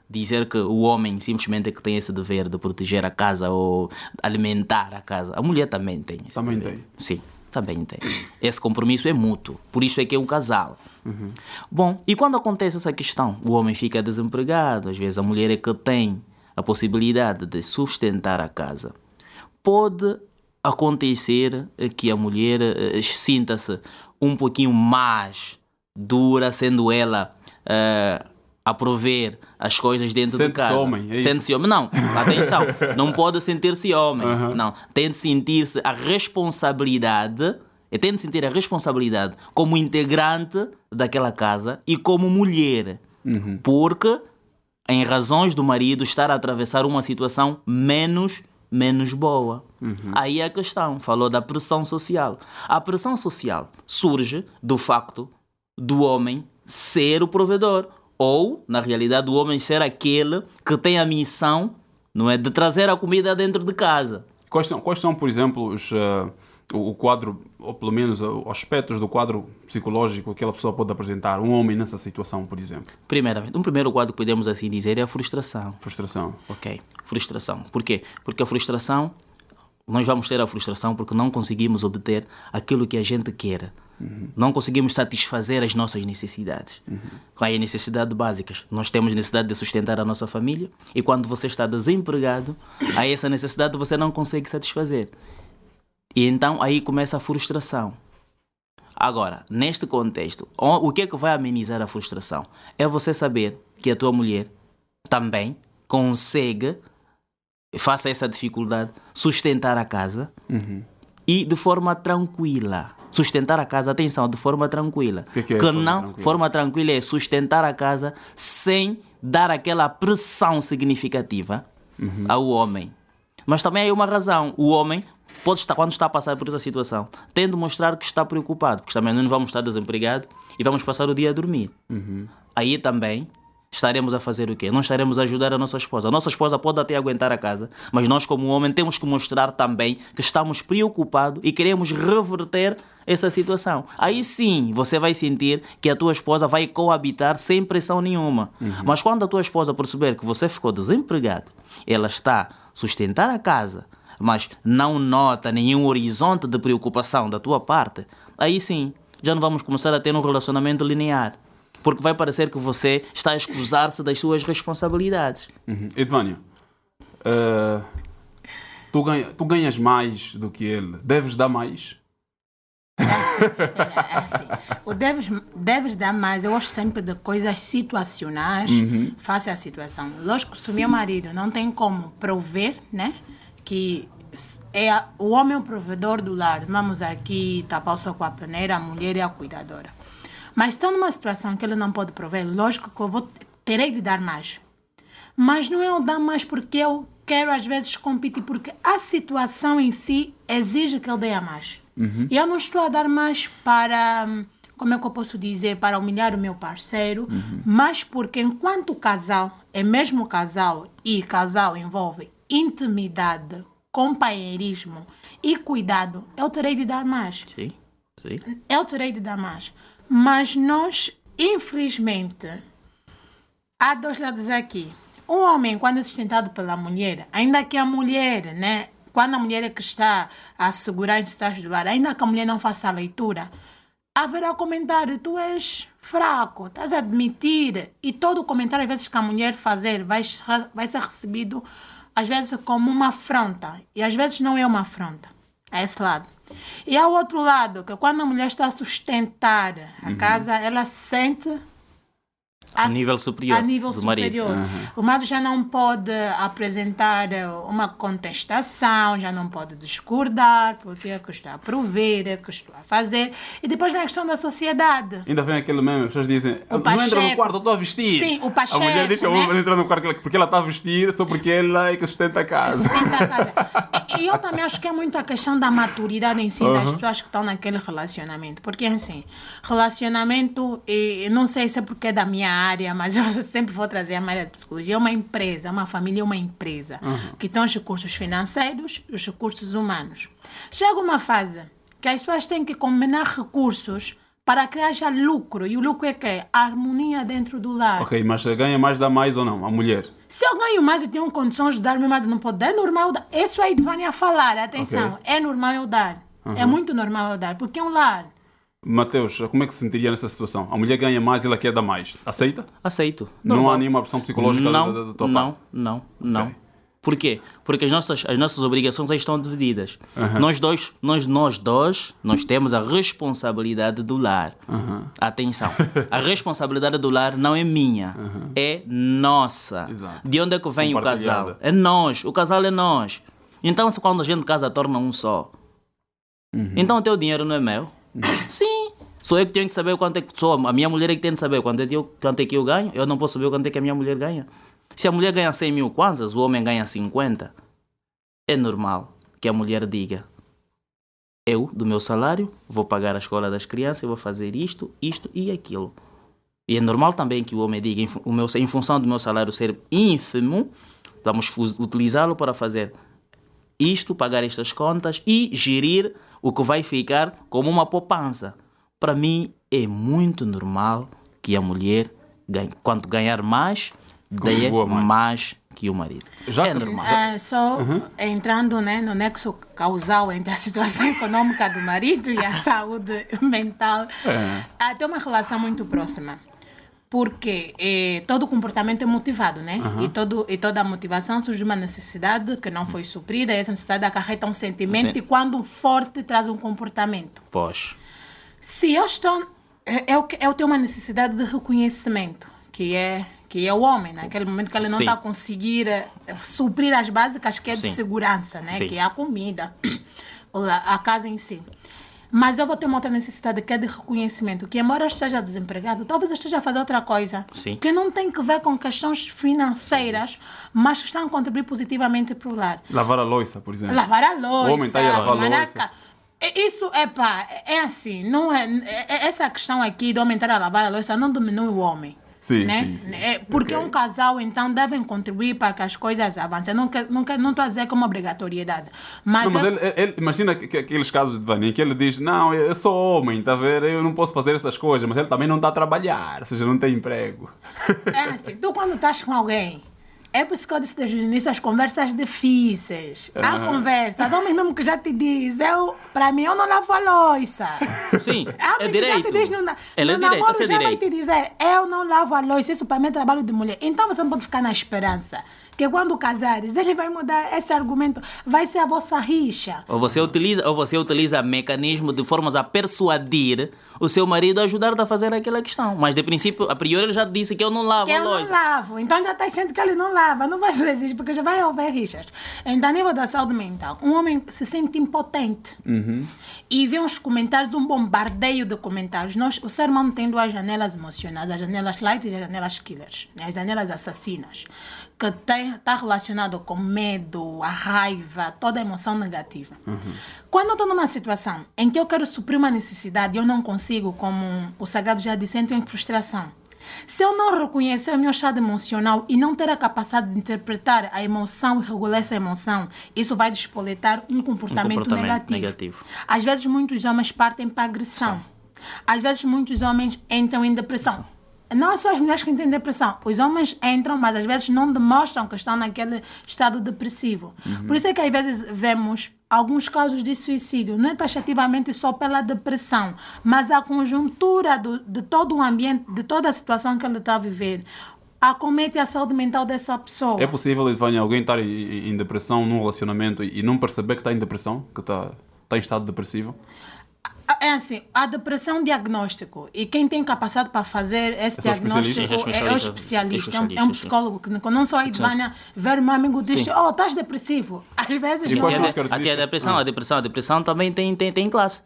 [SPEAKER 3] dizer que o homem simplesmente é que tem esse dever de proteger a casa ou alimentar a casa. A mulher também tem.
[SPEAKER 1] Também tem.
[SPEAKER 3] Sim, também tem. Esse compromisso é mútuo, por isso é que é um casal. Bom, e quando acontece essa questão, o homem fica desempregado, às vezes a mulher é que tem a possibilidade de sustentar a casa. Pode acontecer que a mulher sinta-se um pouquinho mais dura, sendo ela a prover as coisas dentro de casa. Sente-se homem. Não, atenção, não pode sentir-se homem. Não, tem de sentir-se a responsabilidade Eu tenho de sentir a responsabilidade como integrante daquela casa e como mulher. Porque, em razões do marido estar a atravessar uma situação menos boa. Aí é a questão. Falou da pressão social. A pressão social surge do facto do homem ser o provedor. Ou, na realidade, o homem ser aquele que tem a missão, não é, de trazer a comida dentro de casa.
[SPEAKER 1] Quais são, por exemplo, o quadro, ou pelo menos os aspectos do quadro psicológico que aquela pessoa pode apresentar, um homem nessa situação, por exemplo?
[SPEAKER 3] Primeiramente, um primeiro quadro que podemos assim dizer é a frustração.
[SPEAKER 1] Frustração.
[SPEAKER 3] Ok, frustração. Por quê? Porque a frustração, nós vamos ter a frustração porque não conseguimos obter aquilo que a gente quer. Não conseguimos satisfazer as nossas necessidades. Aí, necessidades básicas. Nós temos necessidade de sustentar a nossa família e quando você está desempregado, aí essa necessidade você não consegue satisfazer. E então aí começa a frustração. Agora, neste contexto, o que é que vai amenizar a frustração? É você saber que a tua mulher também consegue, face a essa dificuldade, sustentar a casa e de forma tranquila. Sustentar a casa, atenção, de forma tranquila.
[SPEAKER 1] Que não,
[SPEAKER 3] forma tranquila é sustentar a casa sem dar aquela pressão significativa ao homem. Mas também há uma razão. O homem pode estar, quando está a passar por essa situação, tem de mostrar que está preocupado, porque também não vamos estar desempregados e vamos passar o dia a dormir. Aí também estaremos a fazer o quê? Não estaremos a ajudar a nossa esposa. A nossa esposa pode até aguentar a casa, mas nós como homem temos que mostrar também que estamos preocupados e queremos reverter essa situação. Aí sim, você vai sentir que a tua esposa vai coabitar sem pressão nenhuma. Mas quando a tua esposa perceber que você ficou desempregado, ela está a sustentar a casa, mas não nota nenhum horizonte de preocupação da tua parte, aí sim, já não vamos começar a ter um relacionamento linear. Porque vai parecer que você está a escusar-se das suas responsabilidades.
[SPEAKER 1] Edvânio, tu ganhas mais do que ele. Deves dar mais?
[SPEAKER 2] É assim. O deves dar mais. Eu gosto sempre de coisas situacionais face à situação. Lógico que se o meu marido não tem como prover, né? Que o homem é o provedor do lar. Vamos aqui tapar o sol com a peneira, a mulher é a cuidadora. Mas está numa situação que ele não pode prover, lógico que eu terei de dar mais. Mas não é eu dar mais porque eu quero às vezes competir, porque a situação em si exige que ele dê a mais. E eu não estou a dar mais para, como é que eu posso dizer, para humilhar o meu parceiro, mas porque enquanto casal, é mesmo casal, e casal envolve intimidade, companheirismo e cuidado, eu terei de dar mais.
[SPEAKER 3] Sim.
[SPEAKER 2] Eu terei de dar mais. Mas nós, infelizmente, há dois lados aqui. O homem, quando é sustentado pela mulher, ainda que a mulher, né, quando a mulher é que está a assegurar as necessidades do lar, ainda que a mulher não faça a leitura, haverá comentário, tu és fraco, estás a admitir. E todo o comentário, às vezes, que a mulher fazer, vai ser recebido, às vezes, como uma afronta. E às vezes não é uma afronta. É esse lado. E há o outro lado, que quando a mulher está a sustentar a casa, ela sente
[SPEAKER 3] a nível superior.
[SPEAKER 2] A nível superior. O marido já não pode apresentar uma contestação, já não pode discordar, porque é que está a prover, é que estou a fazer. E depois vem a questão da sociedade.
[SPEAKER 1] Ainda vem aquele meme, as pessoas dizem, não entra no quarto, eu estou a vestir.
[SPEAKER 2] Sim, o Pacheco.
[SPEAKER 1] A mulher diz que eu vou entrar no quarto porque ela está a vestir, só porque ela é que sustenta a casa.
[SPEAKER 2] E eu também acho que é muito a questão da maturidade em si das pessoas que estão naquele relacionamento. Porque assim, relacionamento, e não sei se é porque é da minha área, mas eu sempre vou trazer a área de psicologia, é uma empresa, uma família é uma empresa, que tem os recursos financeiros e os recursos humanos. Chega uma fase que as pessoas têm que combinar recursos para que haja lucro, e o lucro é que a harmonia dentro do lar.
[SPEAKER 1] Ok, mas ganha mais, dá mais ou não? A mulher?
[SPEAKER 2] Se eu ganho mais e tenho condições de dar, meu marido não pode dar, é normal eu dar. Isso aí Vânia a falar, atenção, é normal eu dar. É muito normal eu dar, porque é um lar.
[SPEAKER 1] Mateus, como é que se sentiria nessa situação? A mulher ganha mais e ela quer dar mais. Aceita?
[SPEAKER 3] Aceito.
[SPEAKER 1] Não há nenhuma pressão psicológica da tua parte?
[SPEAKER 3] Não.
[SPEAKER 1] Okay.
[SPEAKER 3] Por quê? Porque as nossas obrigações aí estão divididas. Nós dois temos a responsabilidade do lar. Atenção, a responsabilidade do lar não é minha, é nossa.
[SPEAKER 1] Exato.
[SPEAKER 3] De onde é que vem o casal? É nós, o casal é nós. Então, quando a gente casa, torna um só. Então o teu dinheiro não é meu? Sim. Sou eu que tenho que saber quanto é que... Sou a minha mulher é que tem que saber quanto é que eu ganho. Eu não posso saber quanto é que a minha mulher ganha. Se a mulher ganha 100 mil kwanzas, o homem ganha 50. É normal que a mulher diga: eu, do meu salário, vou pagar a escola das crianças, eu vou fazer isto, isto e aquilo. E é normal também que o homem diga, em função do meu salário ser ínfimo, vamos utilizá-lo para fazer isto, pagar estas contas e gerir o que vai ficar como uma poupança. Para mim, é muito normal que a mulher, quanto ganhar mais, dê mais que o marido.
[SPEAKER 1] Já
[SPEAKER 3] é normal.
[SPEAKER 2] Só entrando, né, no nexo causal entre a situação econômica do marido e a saúde mental, tem uma relação muito próxima. Porque todo comportamento é motivado, né? E toda motivação surge de uma necessidade que não foi suprida, e essa necessidade acarreta um sentimento, e quando forte traz um comportamento.
[SPEAKER 3] Pois.
[SPEAKER 2] Se eu estou... Eu tenho uma necessidade de reconhecimento, que é o homem, naquele momento que ele não está a conseguir suprir as básicas, que é de segurança, né? Que é a comida, a casa em si. Mas eu vou ter uma outra necessidade, que é de reconhecimento, que embora eu esteja desempregado, talvez eu esteja a fazer outra coisa, que não tem que ver com questões financeiras, mas que estão a contribuir positivamente para o lar.
[SPEAKER 1] Lavar a louça, por exemplo.
[SPEAKER 2] Lavar a louça.
[SPEAKER 1] O homem está aí a lavar a louça.
[SPEAKER 2] Isso, é assim, não essa questão aqui de homem estar a lavar a louça não diminui o homem.
[SPEAKER 1] Sim,
[SPEAKER 2] né?
[SPEAKER 1] sim.
[SPEAKER 2] Porque um casal, então, devem contribuir para que as coisas avancem. Não estou a dizer que é uma obrigatoriedade. Mas
[SPEAKER 1] ele imagina que aqueles casos de Vânia, que ele diz: não, eu sou homem, tá a ver? Eu não posso fazer essas coisas, mas ele também não está a trabalhar, ou seja, não tem emprego.
[SPEAKER 2] É assim, tu quando estás com alguém, é por isso que eu disse desde o início, as conversas difíceis. Há conversas, homens mesmo que já te diz, para mim, eu não lavo a louça.
[SPEAKER 3] Sim,
[SPEAKER 2] é direito.
[SPEAKER 3] Ele é direito,
[SPEAKER 2] já vai te dizer, eu não lavo a louça, isso para mim é trabalho de mulher. Então você não pode ficar na esperança que quando casares, ele vai mudar esse argumento, vai ser a vossa rixa.
[SPEAKER 3] Ou você utiliza mecanismo de formas a persuadir o seu marido a ajudar-te a fazer aquela questão. Mas de princípio, a priori ele já disse que eu não lavo a louça.
[SPEAKER 2] Eu não lavo. Então já está sendo que ele não lava. Não vai fazer porque já vai haver rixas. Então, a nível da saúde mental, um homem se sente impotente. E vê uns comentários, um bombardeio de comentários. O ser humano tem duas janelas emocionais, as janelas light e as janelas killers, né? As janelas assassinas, que está relacionado com medo, a raiva, toda a emoção negativa. Quando eu estou numa situação em que eu quero suprir uma necessidade e eu não consigo, como o Sagrado já disse, entro em frustração. Se eu não reconhecer o meu estado emocional e não ter a capacidade de interpretar a emoção e regular essa emoção, isso vai despoletar um comportamento negativo. Às vezes muitos homens partem para a agressão. Às vezes muitos homens entram em depressão. Não só as mulheres que têm depressão. Os homens entram, mas às vezes não demonstram que estão naquele estado depressivo. Por isso é que às vezes vemos alguns casos de suicídio. Não é taxativamente só pela depressão, mas a conjuntura de todo o ambiente, de toda a situação que ele está a viver, acomete a saúde mental dessa pessoa.
[SPEAKER 1] É possível, Edvânia, alguém estar em depressão num relacionamento e não perceber que está em depressão? Que está em estado depressivo?
[SPEAKER 2] É assim, a depressão é um diagnóstico e quem tem capacidade para fazer esse diagnóstico é o especialista, é um psicólogo que não só a Edvânia ver o meu amigo diz, estás depressivo. Às vezes
[SPEAKER 3] até a depressão também tem classe.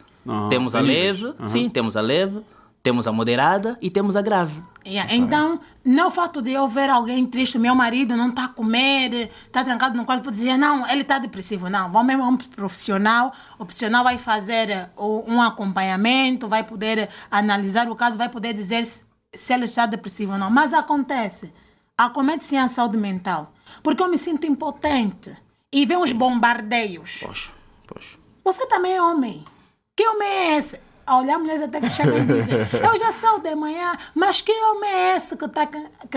[SPEAKER 3] Temos a leve, temos a leve, temos a moderada e temos a grave.
[SPEAKER 2] Então, não é o fato de eu ver alguém triste, meu marido não está a comer, está trancado no quarto, vou dizer, não, ele está depressivo. Não, vamos mesmo a um profissional, o profissional vai fazer um acompanhamento, vai poder analisar o caso, vai poder dizer se ele está depressivo ou não. Mas acontece, acomete sim a saúde mental, porque eu me sinto impotente e vem uns bombardeios.
[SPEAKER 3] Poxa.
[SPEAKER 2] Você também é homem. Que homem é esse? A olhar mulheres até que chegam e dizem, eu já sou de manhã, mas que homem é esse que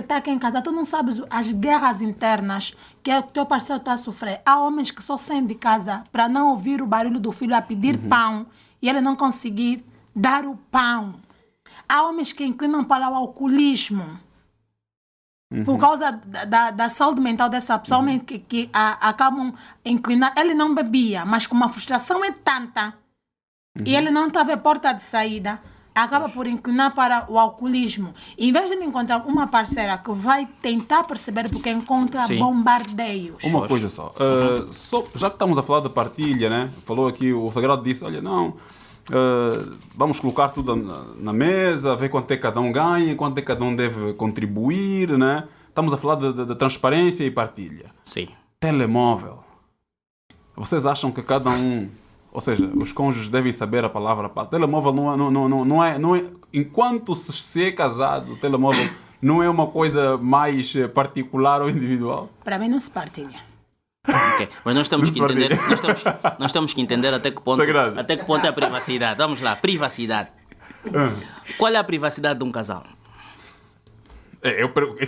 [SPEAKER 2] está aqui em casa? Tu não sabes as guerras internas que o teu parceiro está a sofrer. Há homens que só saem de casa para não ouvir o barulho do filho a pedir pão e ele não conseguir dar o pão. Há homens que inclinam para o alcoolismo por causa da saúde mental dessa pessoa, homens que acabam inclinando. Ele não bebia, mas com uma frustração é tanta. E ele não estava a porta de saída, acaba por inclinar para o alcoolismo. Em vez de ele encontrar uma parceira que vai tentar perceber, porque encontra bombardeios.
[SPEAKER 1] Uma coisa só, já que estamos a falar de partilha, né? Falou aqui, o Sagrado disse, olha, não, vamos colocar tudo na mesa, ver quanto é que cada um ganha, quanto é que cada um deve contribuir, né? Estamos a falar de transparência e partilha.
[SPEAKER 3] Sim.
[SPEAKER 1] Telemóvel. Vocês acham que cada um... Ou seja, os cônjuges devem saber a palavra passe. O telemóvel não é... Enquanto se é casado, o telemóvel não é uma coisa mais particular ou individual?
[SPEAKER 2] Para mim não se partilha.
[SPEAKER 3] Okay. Mas nós temos que entender... Nós temos que entender até que ponto é a privacidade. Vamos lá, privacidade. Qual é a privacidade de um casal?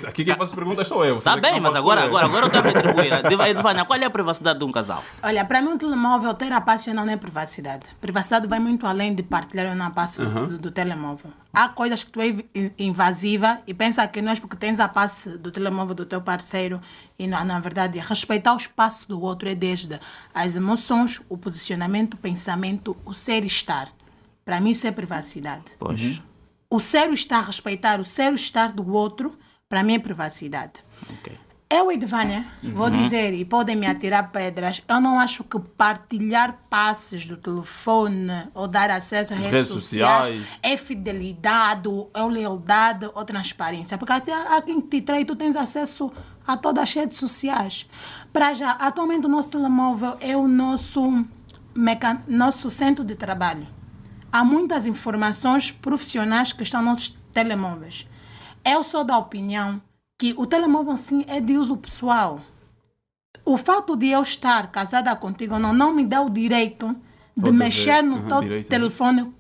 [SPEAKER 1] Aqui quem faz as perguntas sou eu.
[SPEAKER 3] Está bem, mas agora eu estou a me atribuir. Edvânia, qual é a privacidade de um casal?
[SPEAKER 2] Olha, para mim um telemóvel ter a passe não é privacidade. Privacidade vai muito além de partilhar ou não a passe do telemóvel. Há coisas que tu é invasiva e pensa que nós, porque tens a passe do telemóvel do teu parceiro, e na verdade respeitar o espaço do outro é desde as emoções, o posicionamento, o pensamento, o ser e estar. Para mim isso é privacidade.
[SPEAKER 3] Pois.
[SPEAKER 2] O ser estar, respeitar o ser estar do outro, para mim é privacidade.
[SPEAKER 3] Okay.
[SPEAKER 2] Eu, Edvânia, vou dizer, e podem me atirar pedras, eu não acho que partilhar passes do telefone ou dar acesso a redes sociais é fidelidade, é lealdade ou transparência. Porque até a quem te trai, tu tens acesso a todas as redes sociais. Para já, atualmente o nosso telemóvel é o nosso centro de trabalho. Há muitas informações profissionais que estão nos nossos telemóveis. Eu sou da opinião que o telemóvel, sim, é de uso pessoal. O fato de eu estar casada contigo não me dá o direito de mexer no teu telefone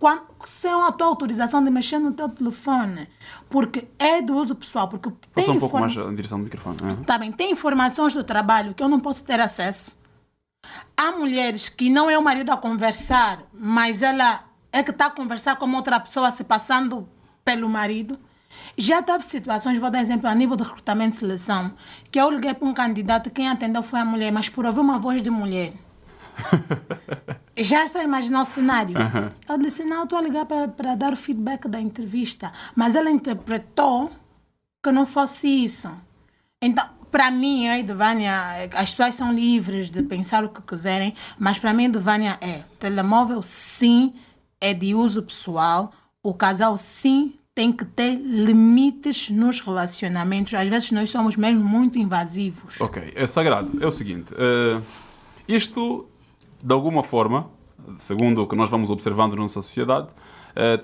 [SPEAKER 2] sem a tua autorização de mexer no teu telefone. Porque é de uso pessoal. Porque
[SPEAKER 1] passa um pouco mais em direção do microfone.
[SPEAKER 2] Tá bem, tem informações do trabalho que eu não posso ter acesso. Há mulheres que não é o marido a conversar, mas ela é que está a conversar com outra pessoa se passando pelo marido. Já teve situações, vou dar exemplo, a nível de recrutamento e seleção, que eu liguei para um candidato, quem atendeu foi a mulher, mas por ouvir uma voz de mulher. Já está a imaginar o cenário? Eu disse, não, estou a ligar para dar o feedback da entrevista. Mas ela interpretou que não fosse isso. Então, para mim, Edvânia, as pessoas são livres de pensar o que quiserem, mas para mim, Edvânia, telemóvel, sim, é de uso pessoal. O casal, sim, tem que ter limites nos relacionamentos. Às vezes nós somos mesmo muito invasivos.
[SPEAKER 1] Ok, é sagrado. É o seguinte, isto, de alguma forma, segundo o que nós vamos observando na nossa sociedade,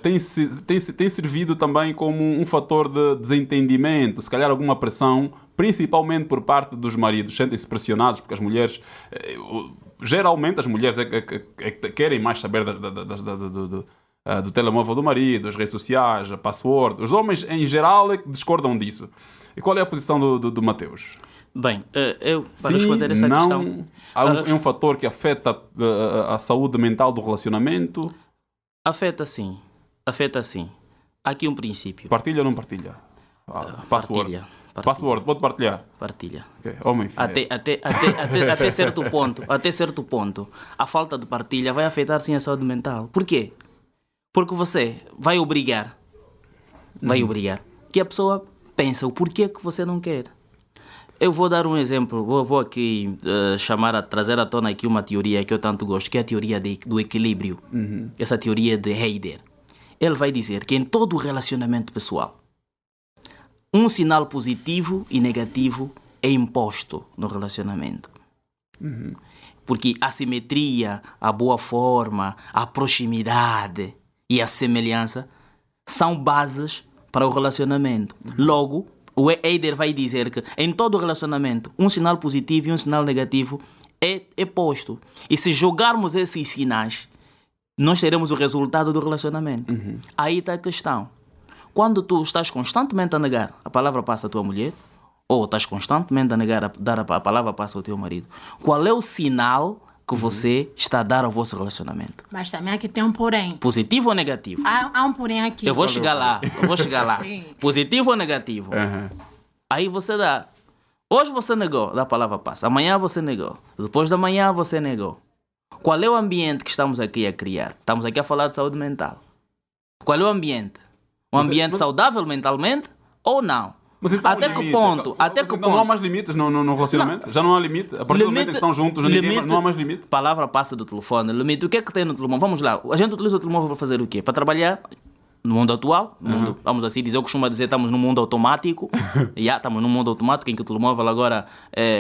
[SPEAKER 1] tem servido também como um fator de desentendimento, se calhar alguma pressão, principalmente por parte dos maridos. Sentem-se pressionados porque as mulheres... Geralmente as mulheres querem mais saber do telemóvel do marido, as redes sociais, a password. Os homens, em geral, discordam disso. E qual é a posição do Mateus?
[SPEAKER 3] Bem, eu, para responder essa questão...
[SPEAKER 1] É um fator que afeta a saúde mental do relacionamento?
[SPEAKER 3] Afeta sim. Há aqui um princípio.
[SPEAKER 1] Partilha ou não partilha? Password.
[SPEAKER 3] Partilha.
[SPEAKER 1] Password, pode partilhar?
[SPEAKER 3] Partilha.
[SPEAKER 1] Okay. Homem,
[SPEAKER 3] até certo ponto, a falta de partilha vai afetar sim a saúde mental. Por quê? Porque você vai obrigar que a pessoa pense o porquê que você não quer. Eu vou dar um exemplo, vou aqui trazer à tona aqui uma teoria que eu tanto gosto, que é a teoria do equilíbrio. Essa teoria de Heider. Ele vai dizer que em todo o relacionamento pessoal, um sinal positivo e negativo é imposto no relacionamento. Porque a simetria, a boa forma, a proximidade e a semelhança são bases para o relacionamento. Logo, o Heider vai dizer que em todo relacionamento, um sinal positivo e um sinal negativo é posto. E se jogarmos esses sinais, nós teremos o resultado do relacionamento. Aí está a questão. Quando tu estás constantemente a negar a palavra passa à tua mulher, ou estás constantemente a negar dar a palavra passa ao teu marido, qual é o sinal que você está a dar ao vosso relacionamento?
[SPEAKER 2] Mas também aqui tem um porém.
[SPEAKER 3] Positivo ou negativo?
[SPEAKER 2] Há um porém aqui.
[SPEAKER 3] Eu vou chegar lá. Positivo ou negativo? Aí você dá. Hoje você negou da palavra passa. Amanhã você negou. Depois da manhã você negou. Qual é o ambiente que estamos aqui a criar? Estamos aqui a falar de saúde mental. Qual é o ambiente? Um ambiente saudável mentalmente ou não?
[SPEAKER 1] Mas então,
[SPEAKER 3] até que ponto?
[SPEAKER 1] Não há mais limites no relacionamento? Não. Já não há limite? A partir do momento em que estão juntos, não há mais limite?
[SPEAKER 3] Palavra passa do telefone. Limite. O que é que tem no telemóvel? Vamos lá. A gente utiliza o telemóvel para fazer o quê? Para trabalhar no mundo atual. Vamos assim dizer. Eu costumo dizer estamos num mundo automático. Estamos num mundo automático em que o telemóvel agora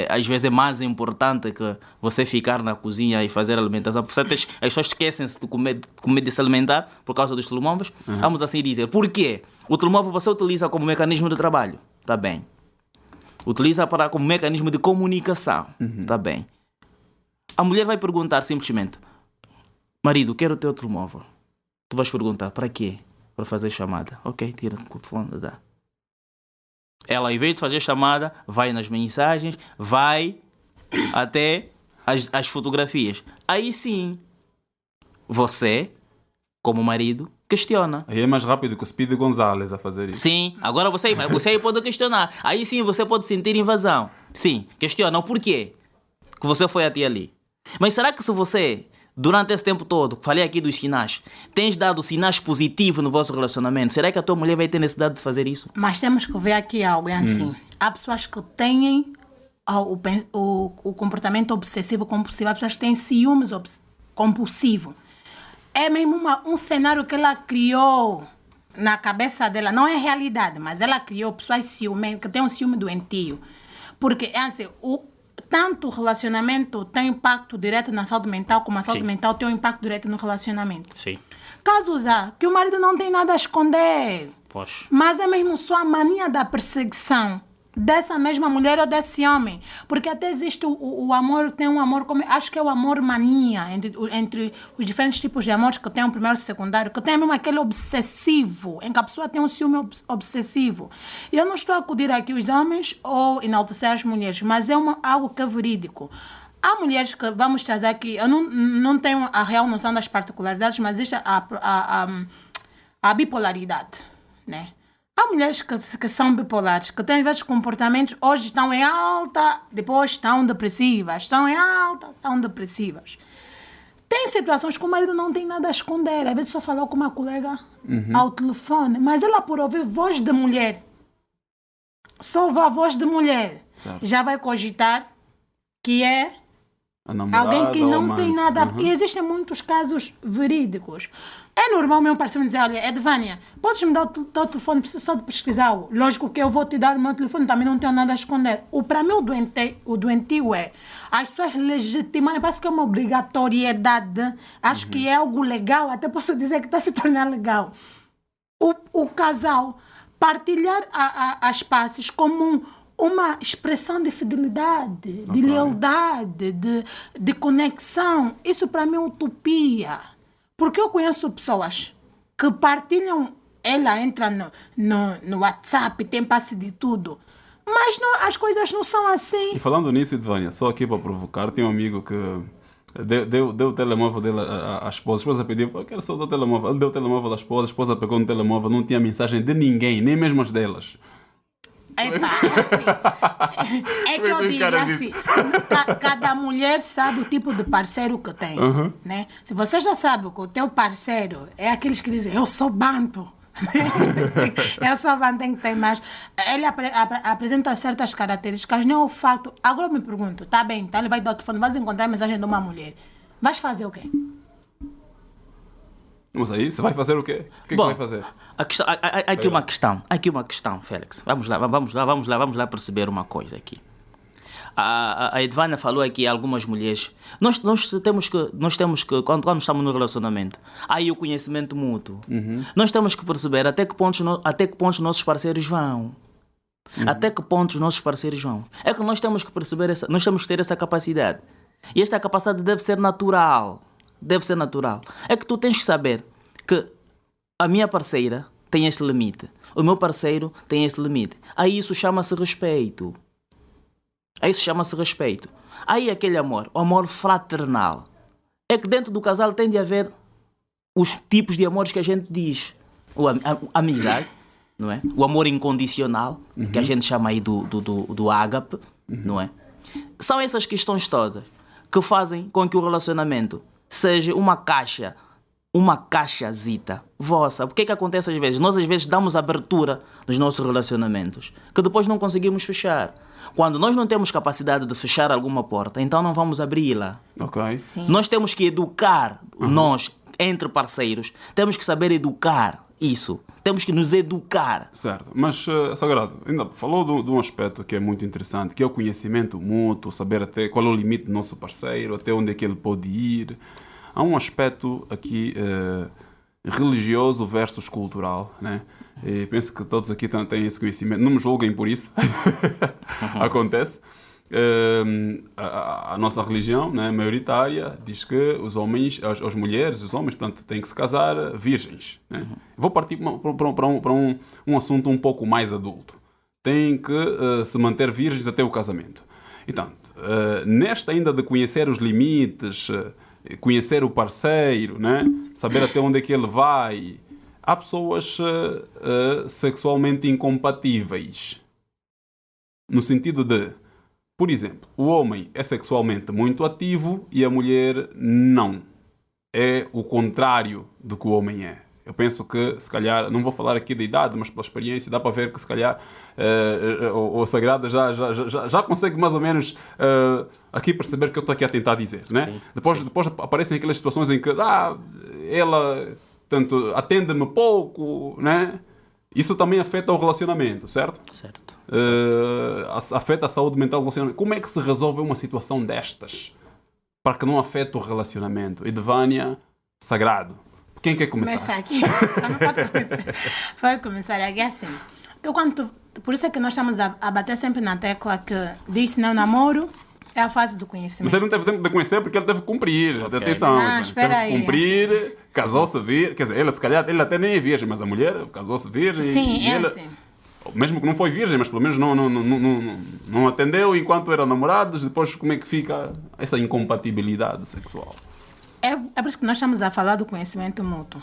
[SPEAKER 3] às vezes é mais importante que você ficar na cozinha e fazer alimentação. As pessoas esquecem-se de comer de se alimentar por causa dos telemóveis. Vamos assim dizer. Por quê? O telemóvel você utiliza como mecanismo de trabalho. Está bem. Utiliza como mecanismo de comunicação. Está bem. A mulher vai perguntar simplesmente: marido, quero o teu telemóvel. Tu vais perguntar: para quê? Para fazer chamada. Ok, tira o telefone, dá. Ela, em vez de fazer chamada, vai nas mensagens, vai até as fotografias. Aí sim, você, como marido, questiona.
[SPEAKER 1] Aí é mais rápido que o Speedy Gonzalez a fazer isso.
[SPEAKER 3] Sim, agora você aí pode questionar. Aí sim você pode sentir invasão. Sim, questiona o porquê que você foi até ali. Mas será que se você, durante esse tempo todo, falei aqui dos sinais, tens dado sinais positivos no vosso relacionamento, será que a tua mulher vai ter necessidade de fazer isso?
[SPEAKER 2] Mas temos que ver aqui algo, é assim. Há pessoas que têm o comportamento obsessivo compulsivo, há pessoas que têm ciúmes compulsivo. É mesmo um cenário que ela criou na cabeça dela. Não é realidade, mas ela criou pessoas ciumentas, que têm um ciúme doentio. Porque, assim, tanto o relacionamento tem impacto direto na saúde mental, como a saúde mental tem um impacto direto no relacionamento.
[SPEAKER 3] Sim.
[SPEAKER 2] Casos há que o marido não tem nada a esconder.
[SPEAKER 3] Poxa.
[SPEAKER 2] Mas é mesmo só a mania da perseguição dessa mesma mulher ou desse homem. Porque até existe o amor, tem um amor, acho que é o amor mania, entre os diferentes tipos de amores que tem o primeiro e o secundário, que tem mesmo aquele obsessivo, em que a pessoa tem um ciúme obsessivo. E eu não estou a acudir aqui os homens ou enaltecer as mulheres, mas é algo que é verídico. Há mulheres que vamos trazer aqui, eu não tenho a real noção das particularidades, mas existe a bipolaridade, né? Há mulheres que são bipolares, que têm diversos comportamentos, hoje estão em alta, depois estão depressivas, estão em alta, estão depressivas. Tem situações que o marido não tem nada a esconder, às vezes só falou com uma colega ao telefone, mas ela por ouvir voz de mulher, só ouvir a voz de mulher, certo, já vai cogitar que é alguém que não tem nada. E existem muitos casos verídicos. É normal meu parceiro me dizer: olha, Edvânia, podes me dar o teu telefone, preciso só de pesquisar algo. Lógico que eu vou te dar o meu telefone, também não tenho nada a esconder. Para mim o doentio é as pessoas legitimarem, parece que é uma obrigatoriedade, acho que é algo legal, até posso dizer que está se tornando legal. O casal partilhar as passes como uma expressão de fidelidade, de lealdade, de conexão. Isso para mim é utopia. Porque eu conheço pessoas que partilham, ela entra no WhatsApp, tem passe de tudo. Mas as coisas não são assim.
[SPEAKER 1] E falando nisso, Edvânia, só aqui para provocar, tem um amigo que deu o telemóvel dele à esposa. A esposa pediu: eu quero só o teu telemóvel. Ele deu o telemóvel à esposa, a esposa pegou no telemóvel, não tinha mensagem de ninguém, nem mesmo as delas.
[SPEAKER 2] É que eu digo assim, cada mulher sabe o tipo de parceiro que tem, né? Se você já sabe que o teu parceiro é aqueles que dizem: eu sou banto, eu sou banto, tem que ter mais. Ele apresenta certas características, não é o fato. Agora eu me pergunto: tá bem, então ele vai dar o telefone, vais encontrar a mensagem de uma mulher, vais fazer o quê?
[SPEAKER 1] Mas aí, você vai fazer o quê? O que vai fazer?
[SPEAKER 3] Aqui uma questão, Félix. Vamos lá perceber uma coisa aqui. A Edvânia falou aqui algumas mulheres. Nós temos que quando estamos no relacionamento, aí o conhecimento mútuo. Nós temos que perceber até que pontos nossos parceiros vão. Até que pontos nossos parceiros vão. É que nós temos que perceber, nós temos que ter essa capacidade. E esta capacidade deve ser natural. É que tu tens que saber que a minha parceira tem este limite, o meu parceiro tem este limite. Aí isso chama-se respeito. Aí aquele amor, o amor fraternal. É que dentro do casal tem de haver os tipos de amores que a gente diz. A amizade, não é? O amor incondicional, que a gente chama aí do ágape, não é? São essas questões todas que fazem com que o relacionamento seja uma caixa uma caixazita vossa. O que é que acontece às vezes? Nós às vezes damos abertura nos nossos relacionamentos, que depois não conseguimos fechar. Quando nós não temos capacidade de fechar alguma porta, então não vamos abri-la.
[SPEAKER 1] Ok.
[SPEAKER 2] Sim.
[SPEAKER 3] Nós temos que educar, nós, entre parceiros, temos que saber educar isso. Temos que nos educar.
[SPEAKER 1] Certo, mas Sagrado, ainda falou de um aspecto que é muito interessante, que é o conhecimento mútuo, saber até qual é o limite do nosso parceiro, até onde é que ele pode ir. Há um aspecto aqui religioso versus cultural, né? E penso que todos aqui têm esse conhecimento, não me julguem por isso. Acontece. A nossa religião, né, maioritária, diz que os homens, as mulheres, os homens, portanto, têm que se casar virgens, né? Vou partir para um assunto um pouco mais adulto. Têm que se manter virgens até o casamento. Então, nesta ainda de conhecer os limites, conhecer o parceiro, né, saber até onde é que ele vai, há pessoas sexualmente incompatíveis. No sentido de, por exemplo, o homem é sexualmente muito ativo e a mulher não. É o contrário do que o homem é. Eu penso que, se calhar, não vou falar aqui da idade, mas pela experiência, dá para ver que, se calhar, o Sagrado já consegue mais ou menos aqui perceber o que eu estou aqui a tentar dizer, né? Depois aparecem aquelas situações em que ela tanto atende-me pouco, né? Isso também afeta o relacionamento, certo?
[SPEAKER 3] Certo.
[SPEAKER 1] Afeta a saúde mental do relacionamento. Como é que se resolve uma situação destas para que não afete o relacionamento? Edvânia, Sagrado, quem quer começar?
[SPEAKER 2] Começar aqui. Pode começar aqui assim. Então, por isso é que nós estamos a bater sempre na tecla que diz não namoro é a fase do conhecimento.
[SPEAKER 1] Mas ele não teve tempo de conhecer porque ele teve que cumprir. Okay. Atenção.
[SPEAKER 2] Não, espera
[SPEAKER 1] teve que cumprir, assim. Casou-se virgem. Quer dizer, se calhar, ele até nem é virgem, mas a mulher casou-se virgem.
[SPEAKER 2] Sim,
[SPEAKER 1] e ele,
[SPEAKER 2] assim.
[SPEAKER 1] Mesmo que não foi virgem, mas pelo menos não atendeu enquanto eram namorados. Depois, como é que fica essa incompatibilidade sexual?
[SPEAKER 2] É por isso que nós estamos a falar do conhecimento mútuo.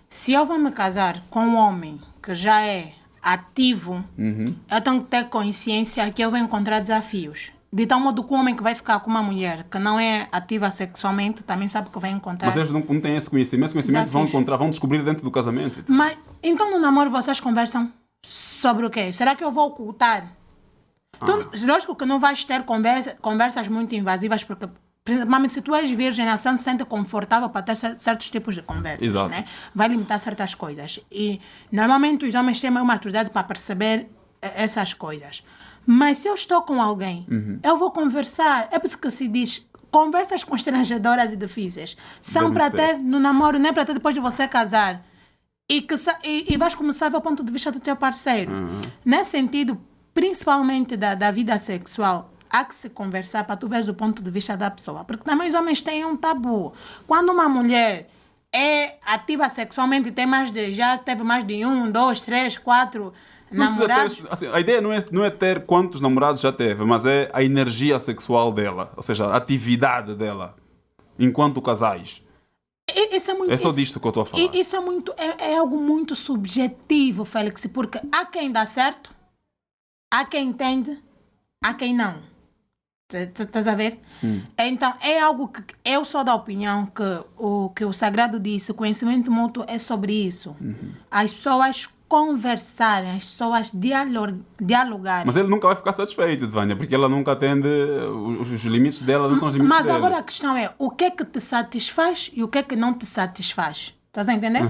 [SPEAKER 2] Se eu vou me casar com um homem que já é ativo, eu tenho que ter consciência que eu vou encontrar desafios. De tal modo que o homem que vai ficar com uma mulher que não é ativa sexualmente também sabe que vai encontrar.
[SPEAKER 1] Mas eles não têm esse conhecimento vão descobrir dentro do casamento.
[SPEAKER 2] Mas então no namoro vocês conversam sobre o quê? Será que eu vou ocultar? Então, lógico que não vais ter conversas muito invasivas, porque principalmente se tu és virgem, você não se sente confortável para ter certos tipos de conversas, né? Vai limitar certas coisas. E normalmente os homens têm uma maturidade para perceber essas coisas. Mas se eu estou com alguém, eu vou conversar. É por isso que se diz conversas constrangedoras e difíceis. São para ter no namoro, não é para ter depois de você casar. E vais começar a ver o ponto de vista do teu parceiro. Nesse sentido, principalmente da vida sexual, há que se conversar para tu veres o ponto de vista da pessoa. Porque também os homens têm um tabu. Quando uma mulher é ativa sexualmente e já teve mais de 1, 2, 3, 4 namorados...
[SPEAKER 1] Assim, a ideia não é ter quantos namorados já teve, mas é a energia sexual dela. Ou seja, a atividade dela enquanto casais. É só disto que eu estou a falar.
[SPEAKER 2] Isso é algo muito subjetivo, Félix, porque há quem dá certo, há quem entende, há quem não. Estás a ver? Então, é algo que eu sou da opinião que o Sagrado disse, o conhecimento mútuo é sobre isso. As pessoas conversarem, as pessoas dialogarem.
[SPEAKER 1] Mas ele nunca vai ficar satisfeito, Edvânia, porque ela nunca atende, os limites dela não são os limites dele.
[SPEAKER 2] Mas agora a questão é, o que é que te satisfaz e o que é que não te satisfaz? Estás a entender?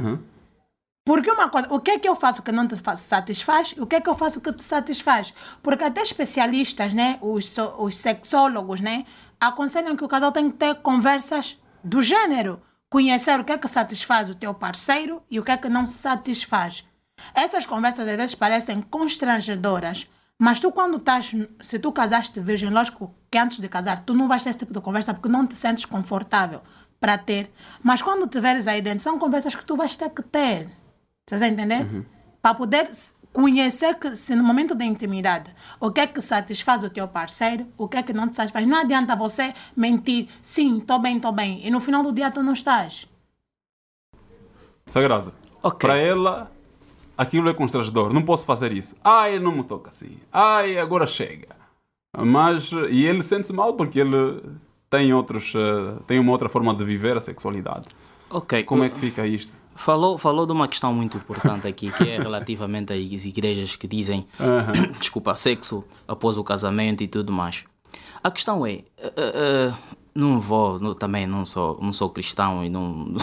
[SPEAKER 2] Porque uma coisa, o que é que eu faço que não te satisfaz e o que é que eu faço que te satisfaz? Porque até especialistas, né, os sexólogos, né, aconselham que o casal tem que ter conversas do gênero. Conhecer o que é que satisfaz o teu parceiro e o que é que não satisfaz. Essas conversas às vezes parecem constrangedoras, mas tu se tu casaste virgem, lógico que antes de casar tu não vais ter esse tipo de conversa porque não te sentes confortável para ter. Mas quando tiveres aí dentro, são conversas que tu vais ter que ter. Vocês entendem? Para poder conhecer que se no momento da intimidade, o que é que satisfaz o teu parceiro, o que é que não te satisfaz. Não adianta você mentir, sim, estou bem, e no final do dia tu não estás.
[SPEAKER 1] Sagrado. Para ela, aquilo é constrangedor. Não posso fazer isso. Ai, não me toca assim. Ai, agora chega. E ele sente-se mal porque ele têm uma outra forma de viver a sexualidade.
[SPEAKER 3] Ok.
[SPEAKER 1] Como é que fica isto?
[SPEAKER 3] Falou de uma questão muito importante aqui, que é relativamente às igrejas que dizem desculpa, sexo após o casamento e tudo mais. A questão é, também não sou cristão e não...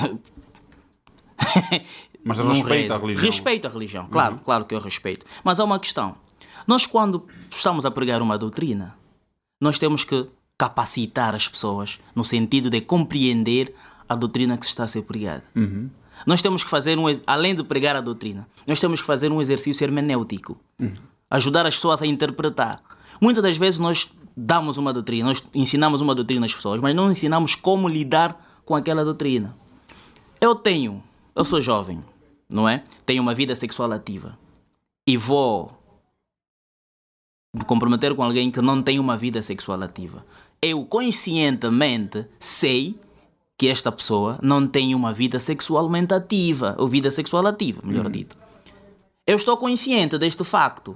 [SPEAKER 1] Mas respeita a religião.
[SPEAKER 3] Respeito a religião, claro que eu respeito. Mas há uma questão. Nós, quando estamos a pregar uma doutrina, nós temos que capacitar as pessoas no sentido de compreender a doutrina que se está a ser pregada. Nós temos que fazer, além de pregar a doutrina, nós temos que fazer um exercício hermenêutico. Ajudar as pessoas a interpretar. Muitas das vezes nós damos uma doutrina, nós ensinamos uma doutrina às pessoas, mas não ensinamos como lidar com aquela doutrina. Eu sou jovem, não é? Tenho uma vida sexual ativa e vou me comprometer com alguém que não tem uma vida sexual ativa. Eu conscientemente sei que esta pessoa não tem uma vida sexualmente ativa, ou vida sexual ativa, melhor dito. Eu estou consciente deste facto.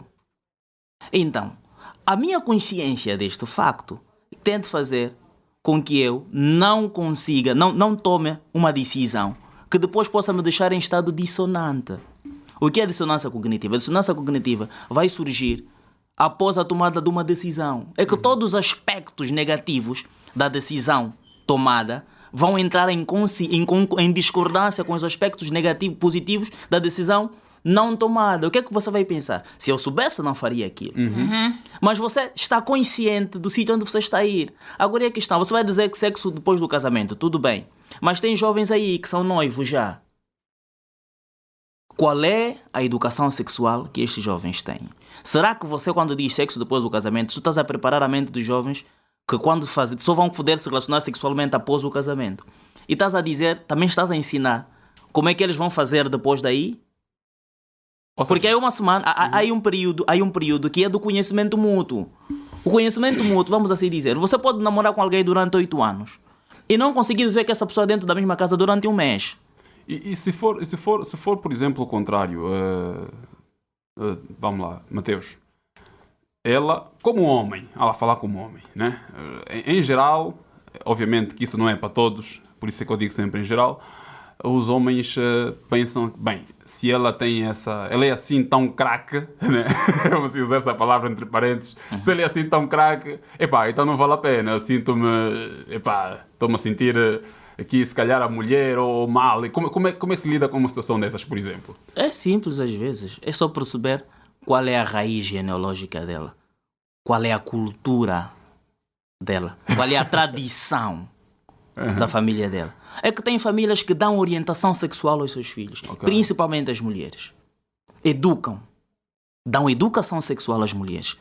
[SPEAKER 3] Então, a minha consciência deste facto tende a fazer com que eu não consiga, não tome uma decisão que depois possa me deixar em estado dissonante. O que é dissonância cognitiva? A dissonância cognitiva vai surgir após a tomada de uma decisão. É que todos os aspectos negativos da decisão tomada vão entrar em discordância com os aspectos negativos, positivos da decisão não tomada. O que é que você vai pensar? Se eu soubesse, não faria aquilo. Mas você está consciente do sítio onde você está a ir. Agora é a questão, você vai dizer que sexo depois do casamento, tudo bem. Mas tem jovens aí que são noivos já. Qual é a educação sexual que estes jovens têm? Será que você, quando diz sexo depois do casamento, tu estás a preparar a mente dos jovens que quando só vão poder se relacionar sexualmente após o casamento? E estás a dizer, também estás a ensinar como é que eles vão fazer depois daí? Porque há uma semana, há um período que é do conhecimento mútuo. O conhecimento mútuo, vamos assim dizer, você pode namorar com alguém durante 8 anos e não conseguir viver com essa pessoa dentro da mesma casa durante um mês.
[SPEAKER 1] E se for, por exemplo, o contrário, vamos lá, Mateus, ela, como homem, ela falar como homem, né? Em geral, obviamente que isso não é para todos, por isso é que eu digo sempre em geral, os homens pensam, bem, se ela tem ela é assim tão craque, né? Vamos usar essa palavra entre parênteses, se ela é assim tão craque, então não vale a pena, eu estou-me a sentir aqui, se calhar, a mulher ou mal. Como é que se lida com uma situação dessas, por exemplo?
[SPEAKER 3] É simples às vezes. É só perceber qual é a raiz genealógica dela. Qual é a cultura dela. Qual é a tradição da família dela. É que tem famílias que dão orientação sexual aos seus filhos. Principalmente as mulheres. Dão educação sexual às mulheres.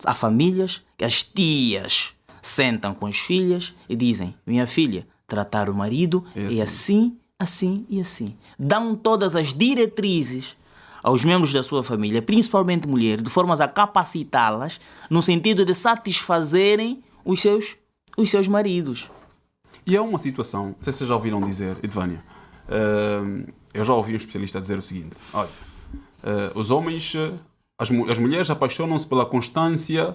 [SPEAKER 3] Há famílias que as tias sentam com as filhas e dizem, minha filha, tratar o marido é assim, assim e assim. Dão todas as diretrizes aos membros da sua família, principalmente mulheres, de formas a capacitá-las no sentido de satisfazerem os seus maridos.
[SPEAKER 1] E há uma situação, não sei se vocês já ouviram dizer, Edvânia, eu já ouvi um especialista dizer o seguinte, olha, os homens, as mulheres apaixonam-se pela constância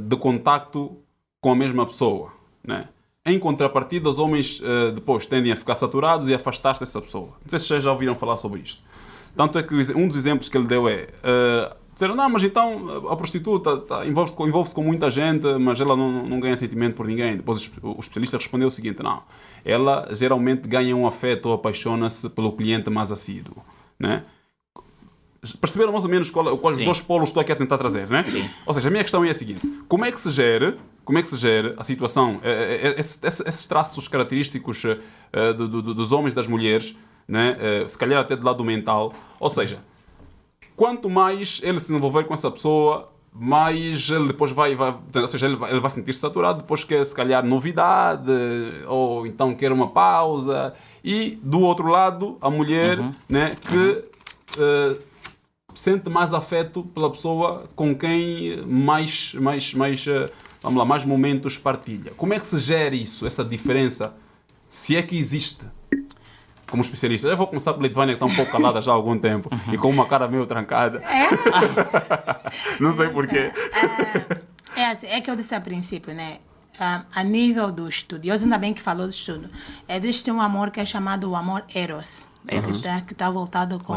[SPEAKER 1] de contacto com a mesma pessoa, né? Em contrapartida, os homens depois tendem a ficar saturados e afastar-se dessa pessoa. Não sei se vocês já ouviram falar sobre isto. Tanto é que um dos exemplos que ele deu é... disseram, não, mas então a prostituta envolve-se com muita gente, mas ela não ganha sentimento por ninguém. Depois o especialista respondeu o seguinte, não. Ela geralmente ganha um afeto ou apaixona-se pelo cliente mais assíduo, né? Perceberam mais ou menos quais os dois polos estou aqui a tentar trazer, né?
[SPEAKER 3] Sim.
[SPEAKER 1] Ou seja, a minha questão é a seguinte. Como é que se gera a situação, esses traços característicos dos homens e das mulheres, né? Se calhar até do lado mental, ou seja, quanto mais ele se envolver com essa pessoa, mais ele depois ou seja, ele vai sentir-se saturado, depois quer se calhar novidade, ou então quer uma pausa, e do outro lado, a mulher, né, que sente mais afeto pela pessoa com quem mais momentos partilha. Como é que se gera isso, essa diferença, se é que existe? Como especialista, eu vou começar pela Edvânia, que está um pouco calada já há algum tempo e com uma cara meio trancada. Não sei porquê.
[SPEAKER 2] É assim, é que eu disse a princípio, né? a nível do estudioso, ainda bem que falou do estudo, existe um amor que é chamado o amor eros. Que está voltado com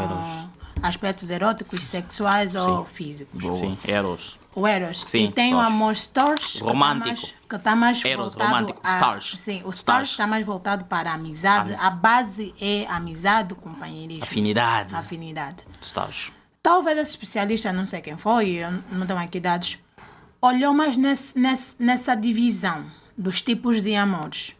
[SPEAKER 2] aspectos eróticos, sexuais ou físicos.
[SPEAKER 3] Sim, eros.
[SPEAKER 2] O eros.
[SPEAKER 3] Sim,
[SPEAKER 2] e tem o amor storge,
[SPEAKER 3] romântico.
[SPEAKER 2] que está mais
[SPEAKER 3] Eros,
[SPEAKER 2] voltado
[SPEAKER 3] romântico, storge.
[SPEAKER 2] Sim, o storge está mais voltado para a amizade. A base é amizade, companheirismo.
[SPEAKER 3] Afinidade. Storge.
[SPEAKER 2] Talvez esse especialista, não sei quem foi, eu não tenho aqui dados, olhou mais nessa divisão dos tipos de amores.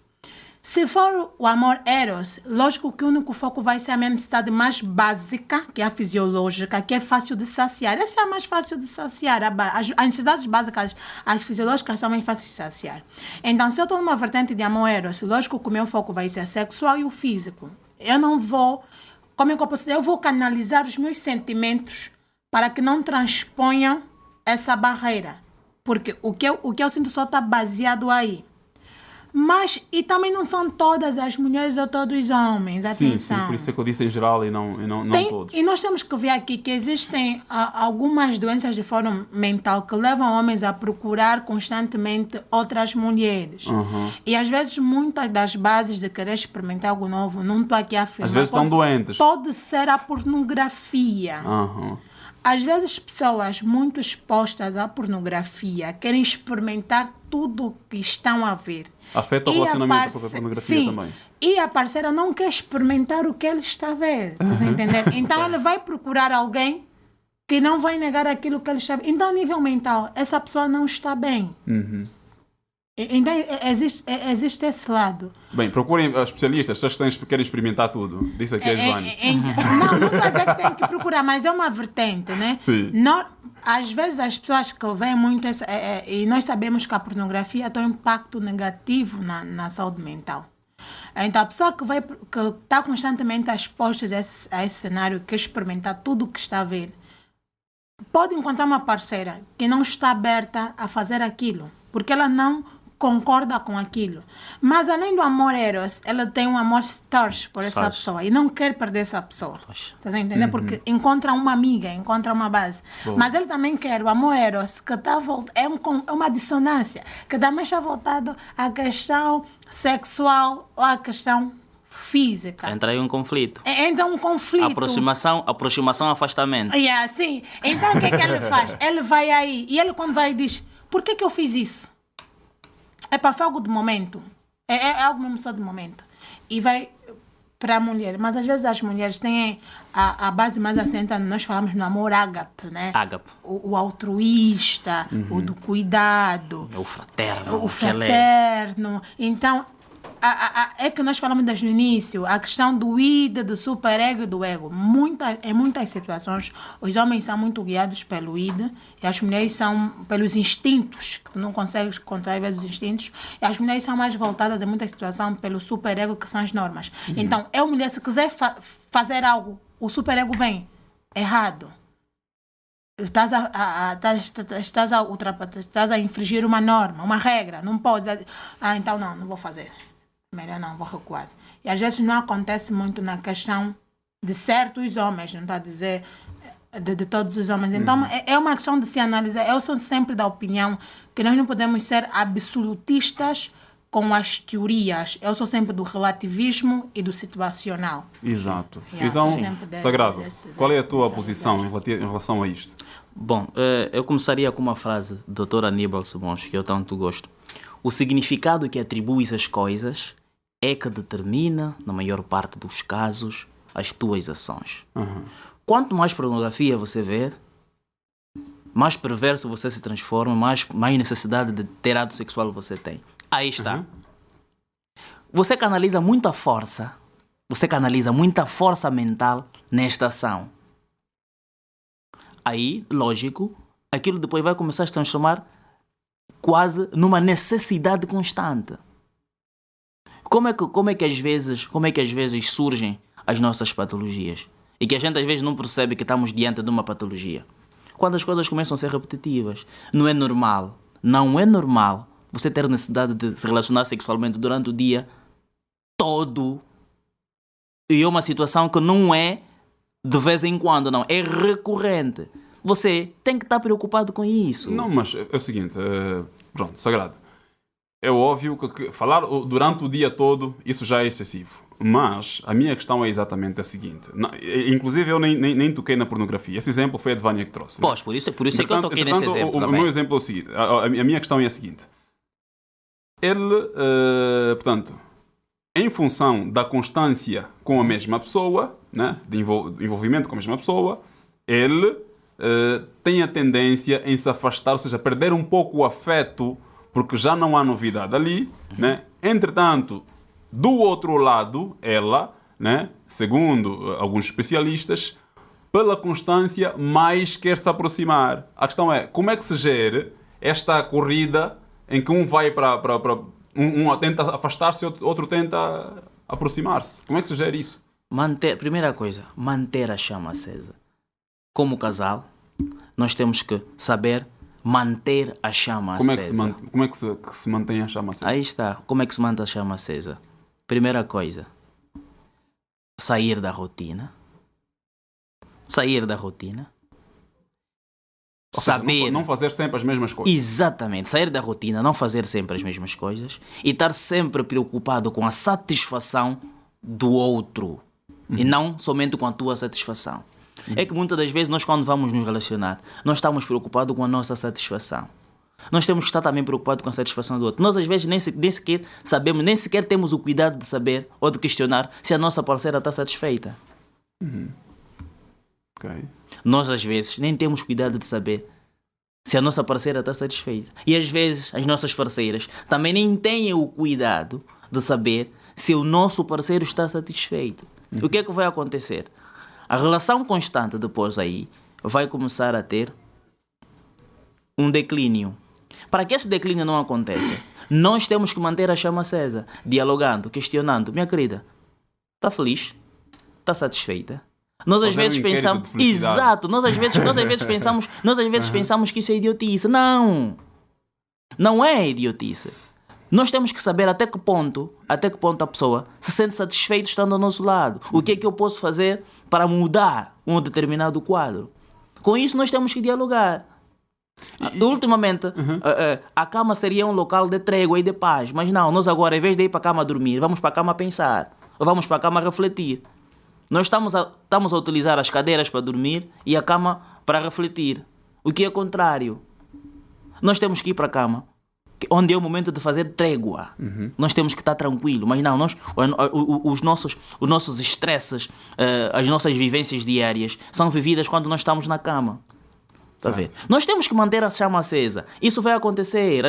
[SPEAKER 2] Se for o amor eros, lógico que o único foco vai ser a minha necessidade mais básica, que é a fisiológica, que é fácil de saciar. Essa é a mais fácil de saciar. As necessidades básicas, as fisiológicas, são mais fáceis de saciar. Então, se eu estou numa vertente de amor eros, lógico que o meu foco vai ser sexual e o físico. Eu não vou... Como é que eu posso dizer? Eu vou canalizar os meus sentimentos para que não transponham essa barreira. Porque o que eu sinto só está baseado aí. Mas, e também não são todas as mulheres ou todos os homens, atenção.
[SPEAKER 1] Sim, por isso é que eu disse em geral e não todos.
[SPEAKER 2] E nós temos que ver aqui que existem algumas doenças de forma mental que levam homens a procurar constantemente outras mulheres. E às vezes muitas das bases de querer experimentar algo novo, não estou aqui a afirmar.
[SPEAKER 1] Às vezes estão doentes.
[SPEAKER 2] Pode ser a pornografia. Às vezes pessoas muito expostas à pornografia querem experimentar tudo o que estão a ver.
[SPEAKER 1] Afeta o relacionamento com a pornografia também.
[SPEAKER 2] E a parceira não quer experimentar o que ele está a ver. Estás a entender? Então ele vai procurar alguém que não vai negar aquilo que ele está a ver. Então, a nível mental, essa pessoa não está bem. Então, existe esse lado.
[SPEAKER 1] Bem, procurem especialistas, vocês querem experimentar tudo. Disse aqui a Joane.
[SPEAKER 2] Não estou a dizer que tem que procurar, mas é uma vertente, né?
[SPEAKER 1] Sim.
[SPEAKER 2] Às vezes as pessoas que veem muito e nós sabemos que a pornografia tem um impacto negativo na saúde mental. Então a pessoa que está constantemente exposta a esse cenário, quer experimentar tudo o que está a ver, pode encontrar uma parceira que não está aberta a fazer aquilo, porque ela não concorda com aquilo. Mas além do amor eros, ela tem um amor storge por essa pessoa e não quer perder essa pessoa. Estás a entender? Porque encontra uma amiga, encontra uma base. Mas ele também quer o amor eros, que é uma dissonância, que também está voltado à questão sexual ou à questão física.
[SPEAKER 3] Entra aí um conflito.
[SPEAKER 2] Entra um conflito.
[SPEAKER 3] Aproximação, afastamento.
[SPEAKER 2] Sim. Então o que é que ele faz? Ele vai aí e ele quando vai diz, por que eu fiz isso? Foi algo de momento. É algo mesmo só de momento. E vai para a mulher. Mas às vezes as mulheres têm a base mais assenta, nós falamos no amor ágape, né?
[SPEAKER 3] Ágape.
[SPEAKER 2] O altruísta, o do cuidado.
[SPEAKER 3] O fraterno.
[SPEAKER 2] O fraterno. Então, é que nós falamos desde o início, a questão do id, do superego e do ego. Em muitas situações, os homens são muito guiados pelo id e as mulheres são pelos instintos, que tu não consegues controlar os instintos, e as mulheres são mais voltadas em muitas situações pelo superego, que são as normas. Então, mulher, se quiser fazer algo, o superego vem errado. Estás a infringir uma norma, uma regra, não pode. Então não vou fazer. Melhor não, vou recuar. E às vezes não acontece muito na questão de certos homens, não está a dizer de todos os homens. Então é uma questão de se analisar. Eu sou sempre da opinião que nós não podemos ser absolutistas com as teorias. Eu sou sempre do relativismo e do situacional.
[SPEAKER 1] Exato. Então, Sagrado, qual é a tua posição em relação a isto?
[SPEAKER 3] Bom, eu começaria com uma frase do Dr. Aníbal Simões, que eu tanto gosto. O significado que atribuis às coisas é que determina, na maior parte dos casos, as tuas ações. Quanto mais pornografia você vê, mais perverso você se transforma, mais necessidade de ter ato sexual você tem. Aí está. Você canaliza muita força mental nesta ação. Aí, lógico, aquilo depois vai começar a se transformar quase numa necessidade constante. Como é que às vezes surgem as nossas patologias? E que a gente às vezes não percebe que estamos diante de uma patologia. Quando as coisas começam a ser repetitivas. Não é normal você ter necessidade de se relacionar sexualmente durante o dia todo. E é uma situação que não é de vez em quando, não. É recorrente. Você tem que estar preocupado com isso.
[SPEAKER 1] Não, mas é o seguinte, pronto, Sagrado. é óbvio que falar durante o dia todo, isso já é excessivo. Mas a minha questão é exatamente a seguinte. Inclusive, eu nem toquei na pornografia. Esse exemplo foi a Devânia que trouxe.
[SPEAKER 3] Pois, por isso é que eu toquei nesse exemplo.
[SPEAKER 1] O meu exemplo é o seguinte. A minha questão é a seguinte. Ele, portanto, em função da constância com a mesma pessoa, né, de envolvimento com a mesma pessoa, ele tem a tendência em se afastar, ou seja, perder um pouco o afeto, porque já não há novidade ali, né? Entretanto, do outro lado, ela, né, segundo alguns especialistas, pela constância, mais quer se aproximar. A questão é, como é que se gera esta corrida em que um vai um tenta afastar-se e outro tenta aproximar-se? Como é que se gera isso?
[SPEAKER 3] Primeira coisa, manter a chama acesa. Como casal, nós temos que saber manter a chama acesa.
[SPEAKER 1] Como é que se mantém a chama acesa?
[SPEAKER 3] Aí está. Como é que se mantém a chama acesa? Primeira coisa, sair da rotina. Sair da rotina.
[SPEAKER 1] Ou
[SPEAKER 3] saber...
[SPEAKER 1] Seja, não fazer sempre as mesmas coisas.
[SPEAKER 3] Exatamente. Sair da rotina, não fazer sempre as mesmas coisas e estar sempre preocupado com a satisfação do outro e não somente com a tua satisfação. É que muitas das vezes nós, quando vamos nos relacionar, nós estamos preocupados com a nossa satisfação. Nós temos que estar também preocupados com a satisfação do outro. Nós às vezes nem sequer sabemos, nem sequer temos o cuidado de saber ou de questionar se a nossa parceira está satisfeita.
[SPEAKER 1] Okay.
[SPEAKER 3] Nós às vezes nem temos cuidado de saber se a nossa parceira está satisfeita. E às vezes as nossas parceiras também nem têm o cuidado de saber se o nosso parceiro está satisfeito. O que é que vai acontecer? A relação constante depois aí vai começar a ter um declínio. Para que esse declínio não aconteça, nós temos que manter a chama acesa, dialogando, questionando. Minha querida, está feliz? Está satisfeita? Nós às vezes pensamos... Exato! Nós às vezes pensamos que isso é idiotice. Não! Não é idiotice. Nós temos que saber até que ponto a pessoa se sente satisfeita estando ao nosso lado. O que é que eu posso fazer para mudar um determinado quadro? Com isso nós temos que dialogar. Ultimamente, a cama seria um local de trégua e de paz. Mas não, nós agora, em vez de ir para a cama dormir, vamos para a cama pensar. Ou vamos para a cama refletir. Nós estamos a utilizar as cadeiras para dormir e a cama para refletir. O que é contrário. Nós temos que ir para a cama, onde é o momento de fazer trégua. Nós temos que estar tranquilo. Mas não, os nossos estresses, as nossas vivências diárias são vividas quando nós estamos na cama. Está a ver? Nós temos que manter a chama acesa. Isso vai acontecer. A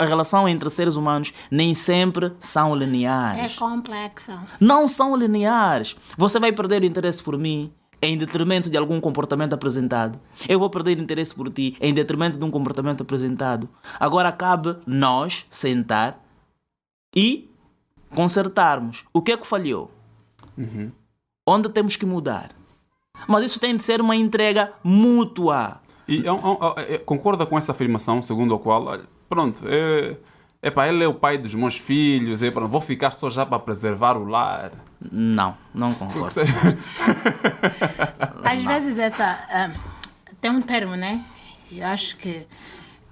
[SPEAKER 3] relação entre seres humanos nem sempre são lineares.
[SPEAKER 2] É complexa.
[SPEAKER 3] Não são lineares. Você vai perder o interesse por mim em detrimento de algum comportamento apresentado. Eu vou perder o interesse por ti em detrimento de um comportamento apresentado. Agora cabe nós sentar e consertarmos. O que é que falhou? Onde temos que mudar? Mas isso tem de ser uma entrega mútua.
[SPEAKER 1] E concorda com essa afirmação, segundo a qual, pronto, ele é o pai dos meus filhos, vou ficar só já para preservar o lar?
[SPEAKER 3] Não concordo.
[SPEAKER 2] Às vezes tem um termo, né? Eu acho que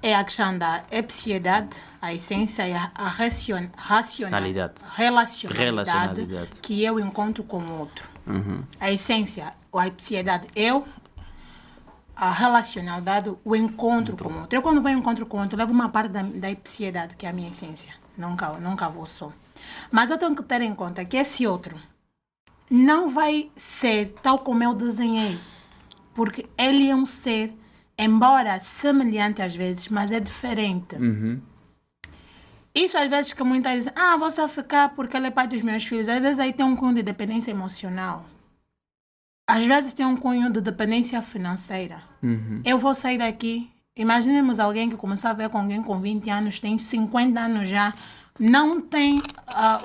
[SPEAKER 2] é a questão da epsiedade, a essência e a relacionalidade que eu encontro com o outro. A essência, ou a epsiedade, a relacionalidade, o encontro com o outro. Eu, quando vou ao encontro com o outro, levo uma parte da epsiedade, que é a minha essência. Nunca vou só. Mas eu tenho que ter em conta que esse outro não vai ser tal como eu desenhei. Porque ele é um ser, embora semelhante às vezes, mas é diferente. Isso às vezes que muitas dizem, vou só ficar porque ele é pai dos meus filhos. Às vezes aí tem um cunho de dependência emocional. Às vezes tem um cunho de dependência financeira. Eu vou sair daqui. Imaginemos alguém que começou a ver com alguém com 20 anos, tem 50 anos já, não tem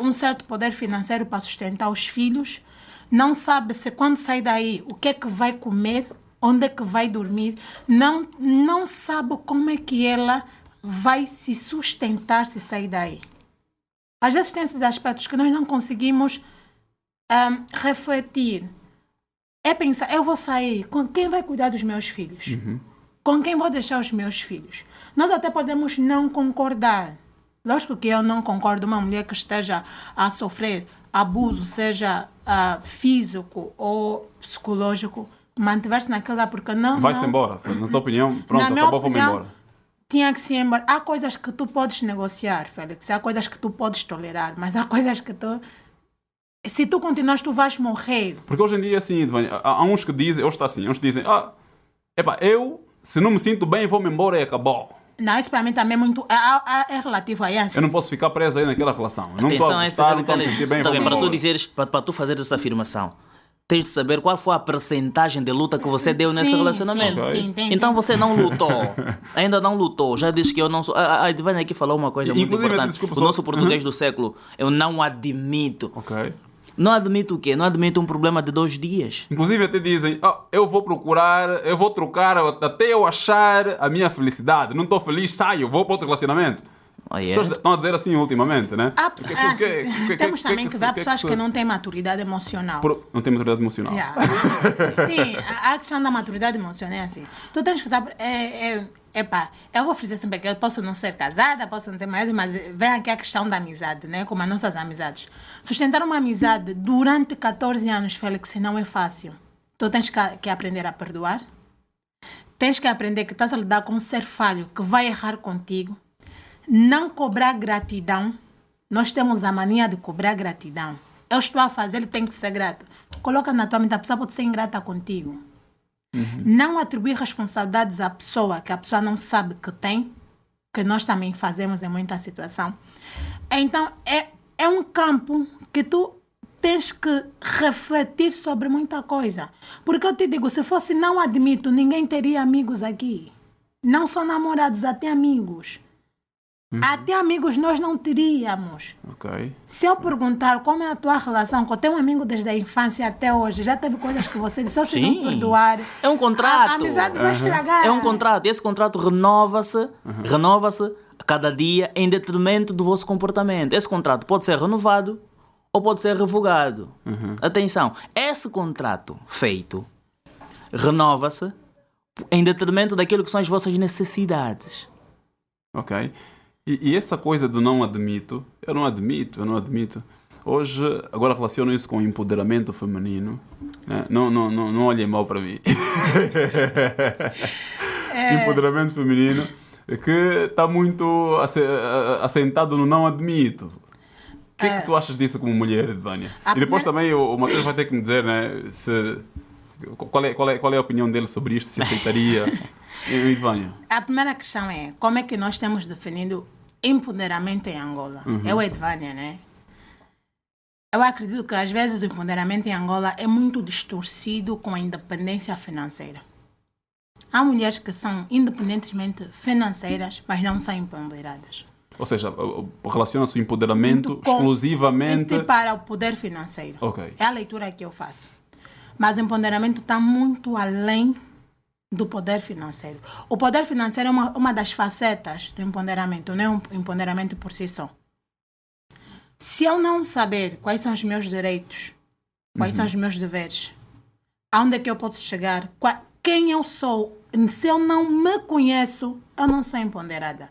[SPEAKER 2] um certo poder financeiro para sustentar os filhos, não sabe se quando sai daí o que é que vai comer, onde é que vai dormir, não sabe como é que ela vai se sustentar se sair daí. Às vezes tem esses aspectos que nós não conseguimos refletir. É pensar, eu vou sair, com quem vai cuidar dos meus filhos? Com quem vou deixar os meus filhos? Nós até podemos não concordar, Lógico que eu não concordo uma mulher que esteja a sofrer abuso, seja físico ou psicológico, manter-se naquela porque não...
[SPEAKER 1] Vai-se embora. Na tua opinião, pronto, acabou, vou-me embora.
[SPEAKER 2] Tinha que se ir embora. Há coisas que tu podes negociar, Félix. Há coisas que tu podes tolerar, mas há coisas que tu... Se tu continuas, tu vais morrer.
[SPEAKER 1] Porque hoje em dia, assim, há uns que dizem, hoje está assim, uns dizem, eu, se não me sinto bem, vou-me embora e acabou.
[SPEAKER 2] Não, isso para mim também é muito... É relativo a isso.
[SPEAKER 1] Eu não posso ficar preso aí naquela relação. Eu não estou a gostar, não estou a me sentir bem,
[SPEAKER 3] para tu dizeres, para tu fazer essa afirmação, tens de saber qual foi a percentagem de luta que você deu nesse relacionamento.
[SPEAKER 2] Sim,
[SPEAKER 3] então você não lutou. Ainda não lutou. Já disse que eu não sou... A Edvânia aqui falou uma coisa muito importante.
[SPEAKER 1] Desculpa,
[SPEAKER 3] o nosso português do século, eu não admito.
[SPEAKER 1] Ok.
[SPEAKER 3] Não admito o quê? Não admito um problema de 2 dias.
[SPEAKER 1] Inclusive até dizem, eu vou trocar até eu achar a minha felicidade. Não estou feliz, saio, vou para outro relacionamento. As pessoas estão a dizer assim ultimamente, né?
[SPEAKER 2] Temos também que ver pessoas que não têm maturidade emocional.
[SPEAKER 1] Não têm maturidade emocional.
[SPEAKER 2] Sim, a questão da maturidade emocional é assim. Tu tens que estar... eu vou dizer sempre que eu posso não ser casada, posso não ter marido, mas vem aqui a questão da amizade, né? Como as nossas amizades. Sustentar uma amizade durante 14 anos, Félix, não é fácil. Tu tens que aprender a perdoar. Tens que aprender que estás a lidar com um ser falho que vai errar contigo. Não cobrar gratidão. Nós temos a mania de cobrar gratidão. Eu estou a fazer, ele tem que ser grato. Coloca na tua mente, a pessoa pode ser ingrata contigo. Não atribuir responsabilidades à pessoa que a pessoa não sabe que tem, que nós também fazemos em muita situação. Então, é um campo que tu tens que refletir sobre muita coisa. Porque eu te digo, se fosse não admito, ninguém teria amigos aqui. Não só namorados, até amigos. Até amigos nós não teríamos.
[SPEAKER 1] Ok.
[SPEAKER 2] Se eu perguntar como é a tua relação com o teu amigo desde a infância até hoje, já teve coisas que você disse, se não perdoar...
[SPEAKER 3] É um contrato.
[SPEAKER 2] A amizade vai estragar.
[SPEAKER 3] É um contrato. Esse contrato renova-se a cada dia em detrimento do vosso comportamento. Esse contrato pode ser renovado ou pode ser revogado. Atenção, esse contrato feito renova-se em detrimento daquilo que são as vossas necessidades.
[SPEAKER 1] Ok. E essa coisa do não admito, eu não admito. Hoje, agora relaciono isso com empoderamento feminino. Né? Não olhem mal para mim. Empoderamento feminino que está muito assentado no não admito. O que é que tu achas disso como mulher, Edvânia? E depois também o Matheus vai ter que me dizer, né, qual é a opinião dele sobre isto, se aceitaria. Edvânia.
[SPEAKER 2] A primeira questão é como é que nós temos definido empoderamento em Angola. Eu, Edvânia, né? Eu acredito que às vezes o empoderamento em Angola é muito distorcido com a independência financeira. Há mulheres que são independentemente financeiras, mas não são empoderadas.
[SPEAKER 1] Ou seja, relaciona-se o empoderamento exclusivamente
[SPEAKER 2] para o poder financeiro.
[SPEAKER 1] Okay.
[SPEAKER 2] É a leitura que eu faço. Mas o empoderamento está muito além do poder financeiro. O poder financeiro é uma das facetas do empoderamento, não é um empoderamento por si só. Se eu não saber quais são os meus direitos, quais são os meus deveres, aonde é que eu posso chegar, quem eu sou, se eu não me conheço, eu não sou empoderada.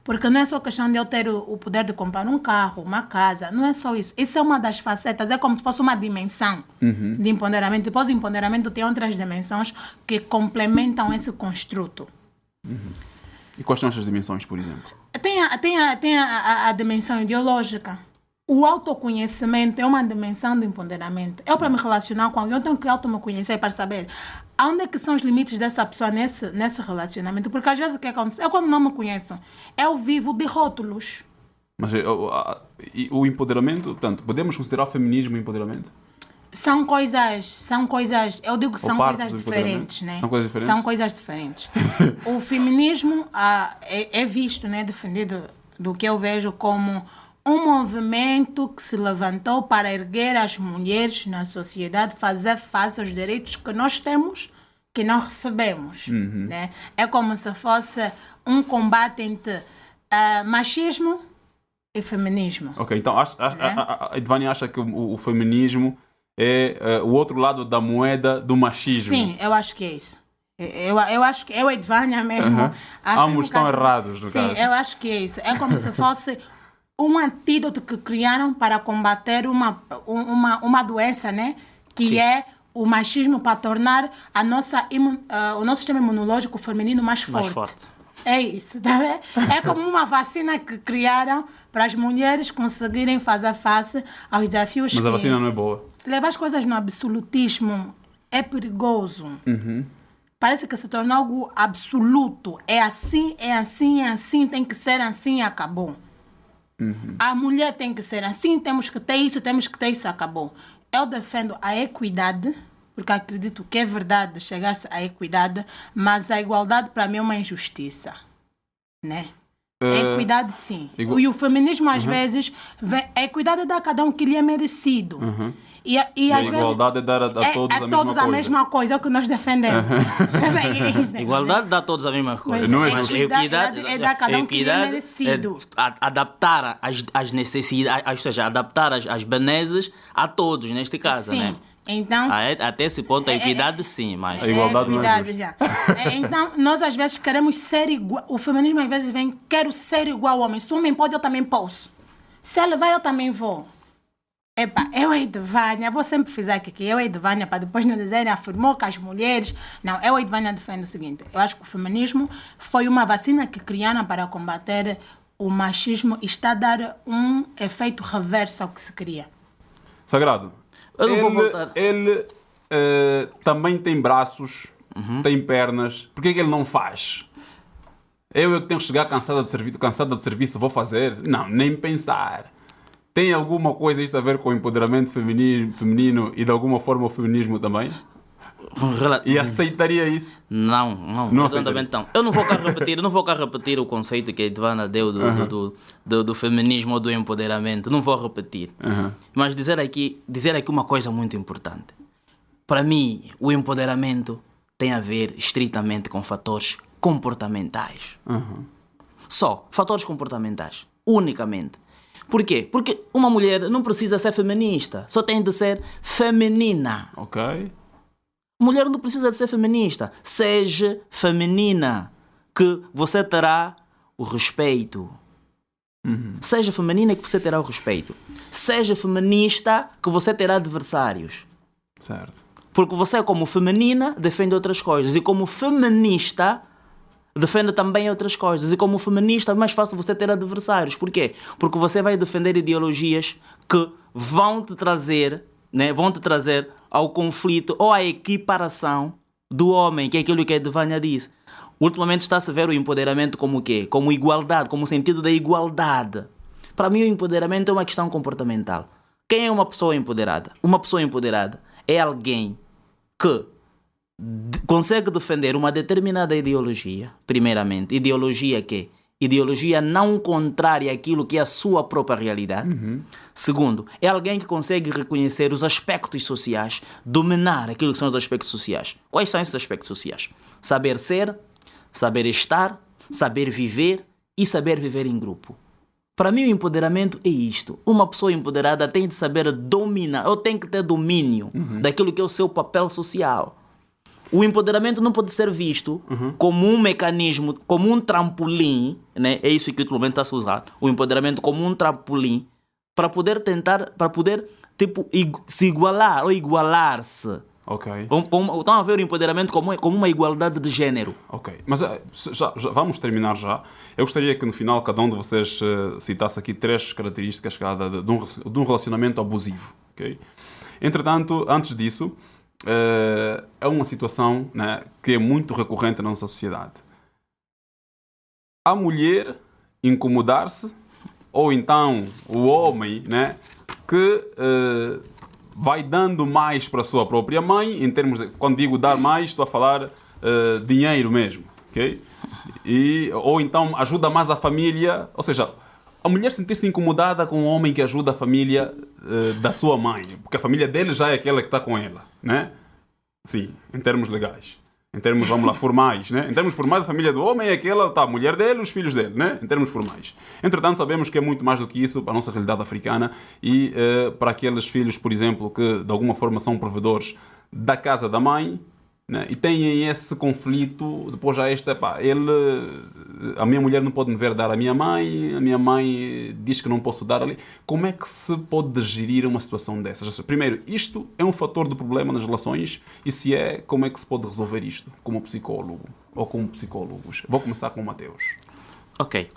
[SPEAKER 2] Porque não é só questão de eu ter o poder de comprar um carro, uma casa, não é só isso. Isso é uma das facetas, é como se fosse uma dimensão de empoderamento. Depois o empoderamento tem outras dimensões que complementam esse construto.
[SPEAKER 1] E quais são essas dimensões, por exemplo?
[SPEAKER 2] Tem a dimensão ideológica. O autoconhecimento é uma dimensão do empoderamento. Eu, para me relacionar com alguém, eu tenho que me conhecer para saber onde é que são os limites dessa pessoa nesse relacionamento. Porque às vezes o que acontece? Eu, quando não me conheço, eu vivo de rótulos.
[SPEAKER 1] Mas o empoderamento, portanto, podemos considerar o feminismo empoderamento?
[SPEAKER 2] São coisas, eu digo que são coisas diferentes, né?
[SPEAKER 1] São coisas diferentes?
[SPEAKER 2] São coisas diferentes. O feminismo é visto, né, defendido do que eu vejo como um movimento que se levantou para erguer as mulheres na sociedade, fazer face aos direitos que nós temos, que não recebemos. Né? É como se fosse um combate entre machismo e feminismo.
[SPEAKER 1] Ok, então a Edvânia acha que o feminismo é o outro lado da moeda do machismo.
[SPEAKER 2] Sim, eu acho que é isso. Eu acho que eu e Edvânia mesmo.
[SPEAKER 1] Ambos estão errados, no caso.
[SPEAKER 2] Sim, eu acho que é isso. É como se fosse um antídoto que criaram para combater uma doença, né? Que é o machismo, para tornar o nosso sistema imunológico feminino mais forte. É isso, tá vendo? É como uma vacina que criaram para as mulheres conseguirem fazer face aos desafios.
[SPEAKER 1] Mas a vacina não é boa.
[SPEAKER 2] Levar as coisas no absolutismo é perigoso. Parece que se tornou algo absoluto. É assim, é assim, é assim, tem que ser assim e acabou. A mulher tem que ser assim, temos que ter isso, acabou. Eu defendo a equidade, porque acredito que é verdade chegar-se à equidade, mas a igualdade para mim é uma injustiça, né? A equidade, sim. E o feminismo, às vezes, a equidade dá a cada um que lhe é merecido. E
[SPEAKER 1] a
[SPEAKER 2] às
[SPEAKER 1] igualdade é dar a todos
[SPEAKER 2] a mesma coisa, é o que nós defendemos.
[SPEAKER 3] Igualdade dá a todos a mesma coisa.
[SPEAKER 1] Não é
[SPEAKER 3] mas
[SPEAKER 1] justo.
[SPEAKER 2] Equidade é dar a cada um que lhe é merecido.
[SPEAKER 3] Adaptar as necessidades, ou seja, adaptar as benesses a todos, neste caso,
[SPEAKER 2] Sim.
[SPEAKER 3] né?
[SPEAKER 2] Então,
[SPEAKER 3] até esse ponto, a equidade sim, mas...
[SPEAKER 1] A igualdade não é justa.
[SPEAKER 2] já. Então, nós às vezes queremos ser igual. O feminismo às vezes vem, quero ser igual ao homem. Se o homem pode, eu também posso. Se ele vai, eu também vou. Epa, eu e Edvânia, vou sempre fazer aqui, eu e Edvânia, para depois não dizerem, afirmou que as mulheres... Não, eu e Edvânia defendo o seguinte, eu acho que o feminismo foi uma vacina que criaram para combater o machismo e está a dar um efeito reverso ao que se queria.
[SPEAKER 1] Sagrado,
[SPEAKER 3] eu não vou voltar.
[SPEAKER 1] Ele também tem braços, tem pernas, por que ele não faz? Eu que tenho que chegar cansada de serviço, vou fazer? Não, nem pensar. Tem alguma coisa isto a ver com o empoderamento feminino e de alguma forma o feminismo também? E aceitaria isso?
[SPEAKER 3] Não exatamente não. Eu não vou cá repetir o conceito que a Edvana deu do feminismo ou do empoderamento. Não vou repetir. Mas dizer aqui uma coisa muito importante. Para mim, o empoderamento tem a ver estritamente com fatores comportamentais. Só fatores comportamentais. Unicamente. Por quê? Porque uma mulher não precisa ser feminista. Só tem de ser feminina.
[SPEAKER 1] Ok.
[SPEAKER 3] Mulher não precisa de ser feminista. Seja feminina, que você terá o respeito. Seja feminina, que você terá o respeito. Seja feminista, que você terá adversários.
[SPEAKER 1] Certo.
[SPEAKER 3] Porque você, como feminina, defende outras coisas. E como feminista, defende também outras coisas. E como feminista, é mais fácil você ter adversários. Por quê? Porque você vai defender ideologias que vão te trazer ao conflito ou à equiparação do homem, que é aquilo que a Edvânia disse. Ultimamente está-se a ver o empoderamento como o quê? Como igualdade, como o sentido da igualdade. Para mim, o empoderamento é uma questão comportamental. Quem é uma pessoa empoderada? Uma pessoa empoderada é alguém que consegue defender uma determinada ideologia, primeiramente. Ideologia que? Ideologia não contrária àquilo que é a sua própria realidade. Segundo, é alguém que consegue reconhecer os aspectos sociais, dominar aquilo que são os aspectos sociais. Quais são esses aspectos sociais? Saber ser, saber estar, saber viver e saber viver em grupo. Para mim, o empoderamento é isto. Uma pessoa empoderada tem de saber dominar, ou tem que ter domínio daquilo que é o seu papel social. O empoderamento não pode ser visto como um mecanismo, como um trampolim, né? É isso que ultimamente está a se usar. O empoderamento como um trampolim para poder se igualar ou igualar-se.
[SPEAKER 1] Ok.
[SPEAKER 3] Estão a ver o empoderamento como uma igualdade de género.
[SPEAKER 1] Ok. Mas já vamos terminar já. Eu gostaria que no final cada um de vocês citasse aqui 3 características de um relacionamento abusivo. Okay? Entretanto, antes disso, é uma situação, né, que é muito recorrente na nossa sociedade. A mulher incomodar-se, ou então o homem, né, que vai dando mais para a sua própria mãe, em termos de, quando digo dar mais, estou a falar dinheiro mesmo, ok? Ou então ajuda mais a família, ou seja, a mulher sentir-se incomodada com o homem que ajuda a família da sua mãe, porque a família dele já é aquela que está com ela, né? Sim, em termos legais. Em termos, vamos lá, formais, né? Em termos formais, a família do homem é aquela, tá, a mulher dele, os filhos dele, né? Em termos formais. Entretanto, sabemos que é muito mais do que isso para a nossa realidade africana e para aqueles filhos, por exemplo, que de alguma forma são provedores da casa da mãe, né? E têm esse conflito, depois já a minha mulher não pode me ver dar à minha mãe diz que não posso dar ali. Como é que se pode gerir uma situação dessas? Primeiro, isto é um fator de problema nas relações, e se é, como é que se pode resolver isto como psicólogo ou como psicólogos? Vou começar com o Mateus.
[SPEAKER 3] Ok.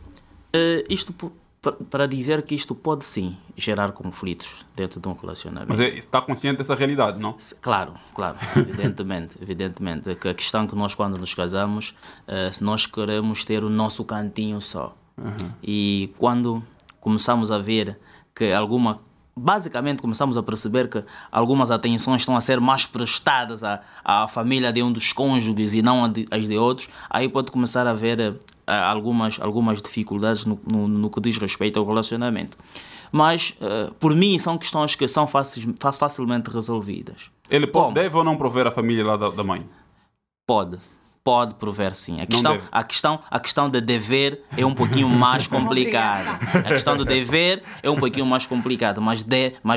[SPEAKER 3] Isto para dizer que isto pode sim gerar conflitos dentro de um relacionamento.
[SPEAKER 1] Mas está consciente dessa realidade, não?
[SPEAKER 3] Claro, evidentemente. Que a questão que nós, quando nos casamos, nós queremos ter o nosso cantinho só. E quando começamos a ver que basicamente começamos a perceber que algumas atenções estão a ser mais prestadas à família de um dos cônjuges e não às de outros, aí pode começar a haver algumas dificuldades no que diz respeito ao relacionamento. Mas, por mim, são questões que são facilmente resolvidas.
[SPEAKER 1] Ele deve ou não prover a família lá da mãe?
[SPEAKER 3] Pode prover sim. A questão de dever é um pouquinho mais complicada. A questão do dever é um pouquinho mais complicada, mas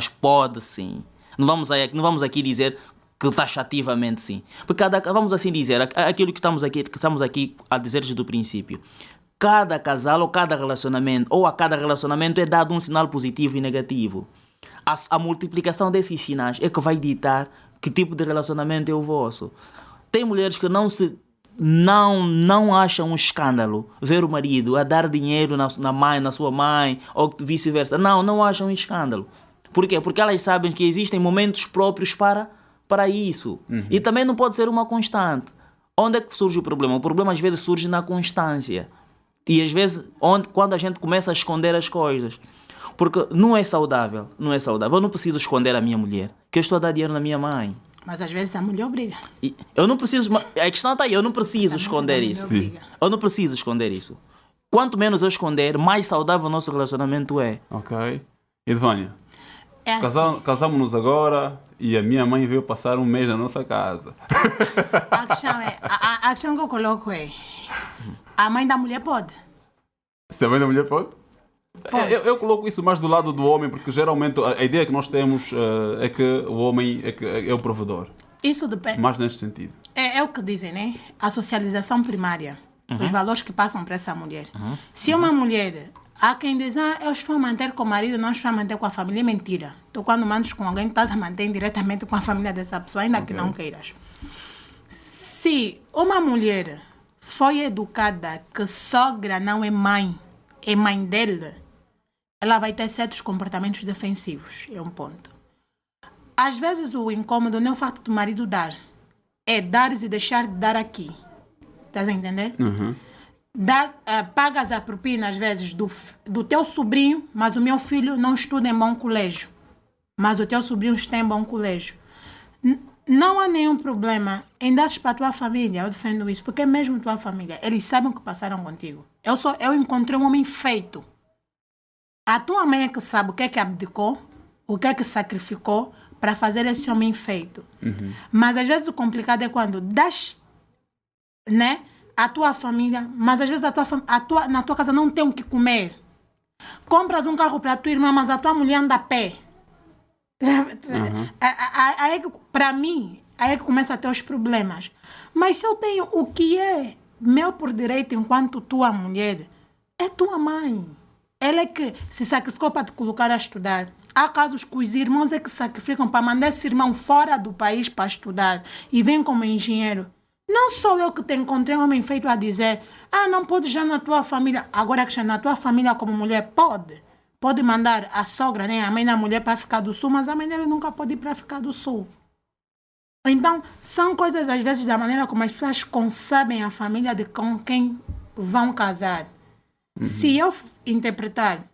[SPEAKER 3] pode sim. Não vamos aqui dizer que taxativamente sim. Porque vamos assim dizer, aquilo que estamos aqui a dizer desde o princípio. Cada casal ou cada relacionamento, ou a cada relacionamento é dado um sinal positivo e negativo. A multiplicação desses sinais é que vai ditar que tipo de relacionamento é o vosso. Tem mulheres que não acham um escândalo ver o marido a dar dinheiro na sua mãe, ou vice-versa. Não acham um escândalo. Por quê? Porque elas sabem que existem momentos próprios para isso. E também não pode ser uma constante. Onde é que surge o problema? O problema às vezes surge na constância. E às vezes quando a gente começa a esconder as coisas. Porque não é saudável. Eu não preciso esconder a minha mulher, que eu estou a dar dinheiro na minha mãe.
[SPEAKER 2] Mas às vezes a mulher obriga.
[SPEAKER 3] Eu não preciso. A questão está aí, eu não preciso esconder isso. Eu não preciso esconder isso. Quanto menos eu esconder, mais saudável o nosso relacionamento é.
[SPEAKER 1] Ok. Edvânia,
[SPEAKER 2] Assim.
[SPEAKER 1] casamos-nos agora e a minha mãe veio passar um mês na nossa casa.
[SPEAKER 2] A questão que eu coloco é: a mãe da mulher pode?
[SPEAKER 1] Se a mãe da mulher pode? Eu coloco isso mais do lado do homem, porque geralmente a ideia que nós temos é que o homem é o provedor.
[SPEAKER 2] Isso depende.
[SPEAKER 1] Mais neste sentido.
[SPEAKER 2] É o que dizem, né? A socialização primária. Os valores que passam para essa mulher. Se uma mulher... Há quem diz, eu estou a manter com o marido, não estou a manter com a família. É mentira. Tu, quando mandas com alguém, estás a manter diretamente com a família dessa pessoa, ainda que não queiras. Se uma mulher foi educada que sogra não é mãe dele, ela vai ter certos comportamentos defensivos. É um ponto. Às vezes o incômodo não é o facto do marido dar. É dares e deixar de dar aqui. Estás a entender? Pagas a propina às vezes do teu sobrinho, mas o meu filho não estuda em bom colégio. Mas o teu sobrinho está em bom colégio. Não há nenhum problema em dar para a tua família. Eu defendo isso, porque é mesmo tua família. Eles sabem o que passaram contigo. Eu encontrei um homem feito. A tua mãe é que sabe o que é que abdicou, o que é que sacrificou para fazer esse homem feito. Mas às vezes o complicado é quando das, né, a tua família, mas às vezes na tua casa não tem o que comer. Compras um carro para a tua irmã, mas a tua mulher anda a pé. Para mim, aí é que começa a ter os problemas. Mas se eu tenho o que é meu por direito enquanto tua mulher, é tua mãe. Ela é que se sacrificou para te colocar a estudar. Há casos que os irmãos é que se sacrificam para mandar esse irmão fora do país para estudar e vem como engenheiro. Não sou eu que te encontrei um homem feito a dizer não pode já na tua família. Agora que já na tua família como mulher, pode. Pode mandar a sogra, né, a mãe da mulher para África do Sul, mas a mãe dele nunca pode ir para África do Sul. Então, são coisas às vezes da maneira como as pessoas concebem a família de com quem vão casar. Se eu interpretar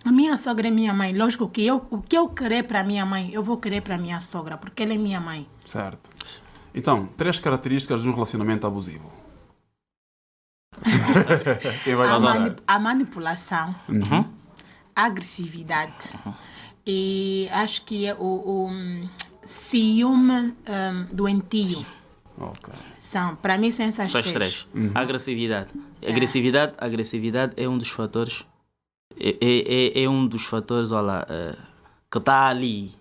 [SPEAKER 2] a minha sogra é minha mãe, lógico que o que eu querer para minha mãe, eu vou querer para minha sogra, porque ela é minha mãe.
[SPEAKER 1] Certo. Então, 3 características de um relacionamento abusivo.
[SPEAKER 2] A manipulação, a agressividade e acho que é o ciúme doentio.
[SPEAKER 1] Ok.
[SPEAKER 2] Para mim são essas três.
[SPEAKER 3] Agressividade. Agressividade é um dos fatores. É um dos fatores, olha, que está ali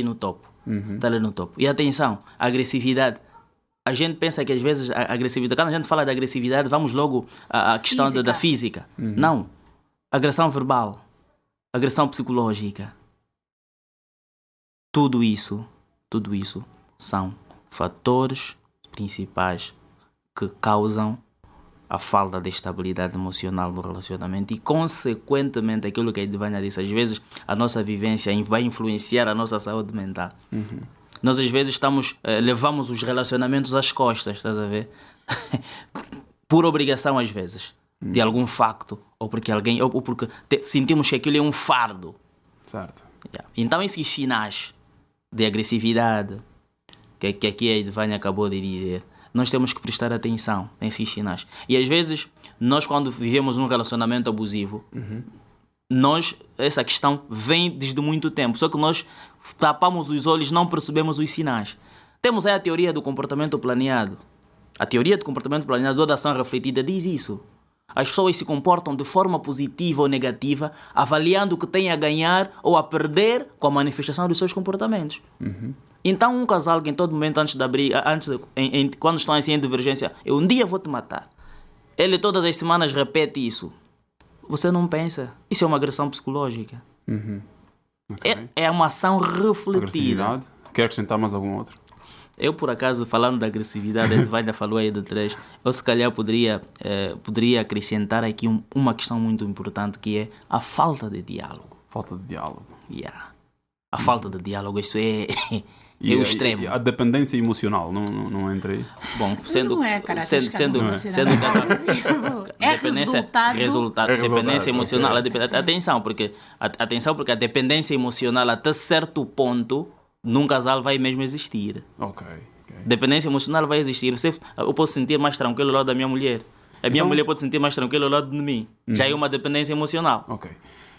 [SPEAKER 3] no topo. Está ali no topo. E atenção, a agressividade a gente pensa que às vezes a agressividade, quando a gente fala de agressividade, vamos logo à questão da física. Não. Agressão verbal, agressão psicológica. Tudo isso são fatores principais que causam a falta de estabilidade emocional no relacionamento e, consequentemente, aquilo que a Edvânia disse, às vezes a nossa vivência vai influenciar a nossa saúde mental. Nós, às vezes, levamos os relacionamentos às costas, estás a ver? Por obrigação, às vezes, de algum facto, ou porque sentimos que aquilo é um fardo.
[SPEAKER 1] Certo.
[SPEAKER 3] Então, esses sinais de agressividade que aqui a Edvânia acabou de dizer, nós temos que prestar atenção nesses sinais. E às vezes, nós quando vivemos um relacionamento abusivo, essa questão vem desde muito tempo. Só que nós tapamos os olhos, não percebemos os sinais. Temos aí a teoria do comportamento planeado. A teoria do comportamento planeado, da ação refletida, diz isso. As pessoas se comportam de forma positiva ou negativa, avaliando o que têm a ganhar ou a perder com a manifestação dos seus comportamentos. Então, um casal que em todo momento antes da briga, quando estão assim em divergência, eu um dia vou te matar. Ele todas as semanas repete isso. Você não pensa. Isso é uma agressão psicológica.
[SPEAKER 1] Okay.
[SPEAKER 3] É uma ação refletida.
[SPEAKER 1] Agressividade. Quer acrescentar mais algum outro?
[SPEAKER 3] Eu, por acaso, falando da agressividade, a Edvânia falou aí de 3, eu se calhar poderia acrescentar aqui uma questão muito importante, que é a falta de diálogo.
[SPEAKER 1] Falta de diálogo.
[SPEAKER 3] A falta de diálogo, isso é o extremo.
[SPEAKER 1] E a dependência emocional, não entra aí?
[SPEAKER 3] Bom,
[SPEAKER 2] não é
[SPEAKER 3] sendo casal.
[SPEAKER 2] Dependência
[SPEAKER 3] resultado. Dependência emocional. Atenção, porque a dependência emocional até certo ponto num casal vai mesmo existir.
[SPEAKER 1] Ok.
[SPEAKER 3] Dependência emocional vai existir. Eu posso sentir mais tranquilo ao lado da minha mulher. A minha mulher pode sentir mais tranquilo ao lado de mim. Já é uma dependência emocional.
[SPEAKER 1] Ok.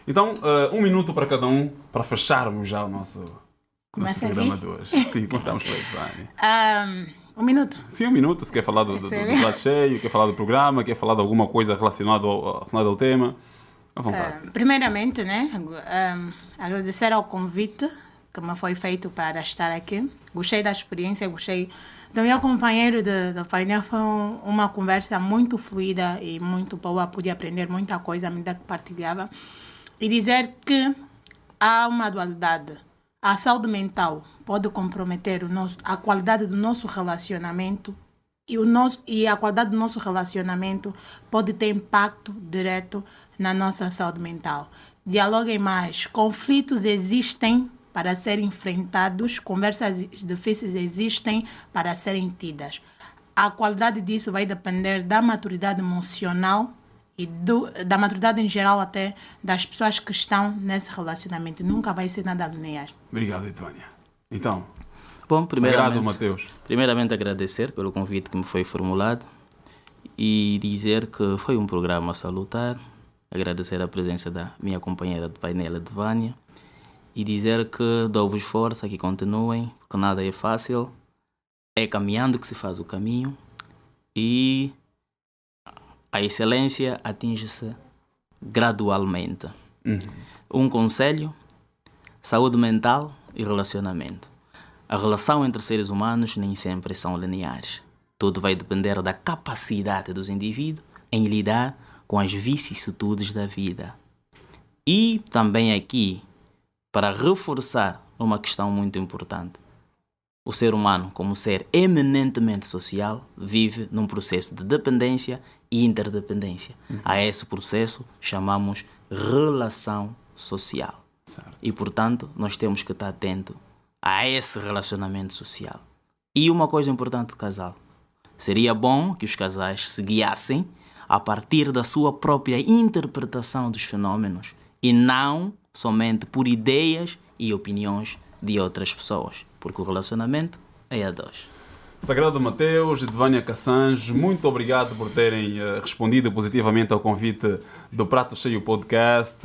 [SPEAKER 1] Então, 1 minuto para cada um, para fecharmos já o nosso programa de hoje. Sim, começamos por aí.
[SPEAKER 2] 1 minuto?
[SPEAKER 1] Sim, 1 minuto. Se quer falar do lado cheio, quer falar do programa, quer falar de alguma coisa relacionada ao tema, à vontade.
[SPEAKER 2] Primeiramente, agradecer ao convite que me foi feito para estar aqui. Gostei da experiência, gostei do meu companheiro do painel. Foi uma conversa muito fluida e muito boa. Pude aprender muita coisa à medida que partilhava. E dizer que há uma dualidade. A saúde mental pode comprometer a qualidade do nosso relacionamento e a qualidade do nosso relacionamento pode ter impacto direto na nossa saúde mental. Dialoguem mais. Conflitos existem para serem enfrentados, conversas difíceis existem para serem tidas. A qualidade disso vai depender da maturidade emocional e da maturidade em geral até das pessoas que estão nesse relacionamento. Nunca vai ser nada linear. Obrigado,
[SPEAKER 1] Edvânia. Então,
[SPEAKER 3] bom,
[SPEAKER 1] Mateus.
[SPEAKER 3] Primeiramente agradecer pelo convite que me foi formulado e dizer que foi um programa salutar. Agradecer a presença da minha companheira de painel, Edvânia, e dizer que dou-vos força, que continuem, que nada é fácil, é caminhando que se faz o caminho e a excelência atinge-se gradualmente. Um conselho: saúde mental e relacionamento. A relação entre seres humanos nem sempre são lineares. Tudo vai depender da capacidade dos indivíduos em lidar com as vicissitudes da vida. E também aqui, para reforçar uma questão muito importante, o ser humano, como ser eminentemente social, vive num processo de dependência e interdependência. A esse processo chamamos relação social.
[SPEAKER 1] Certo.
[SPEAKER 3] E, portanto, nós temos que estar atentos a esse relacionamento social. E uma coisa importante do casal: seria bom que os casais se guiassem a partir da sua própria interpretação dos fenômenos e não somente por ideias e opiniões de outras pessoas, porque o relacionamento é a dois.
[SPEAKER 1] Sagrado Mateus, Edvânia Cassange, muito obrigado por terem respondido positivamente ao convite do Prato Cheio Podcast.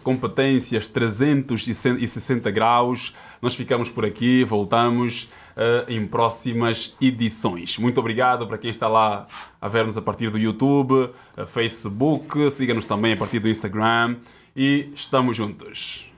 [SPEAKER 1] Competências 360 graus. Nós ficamos por aqui, voltamos em próximas edições. Muito obrigado para quem está lá a ver-nos a partir do YouTube, Facebook, siga-nos também a partir do Instagram e estamos juntos.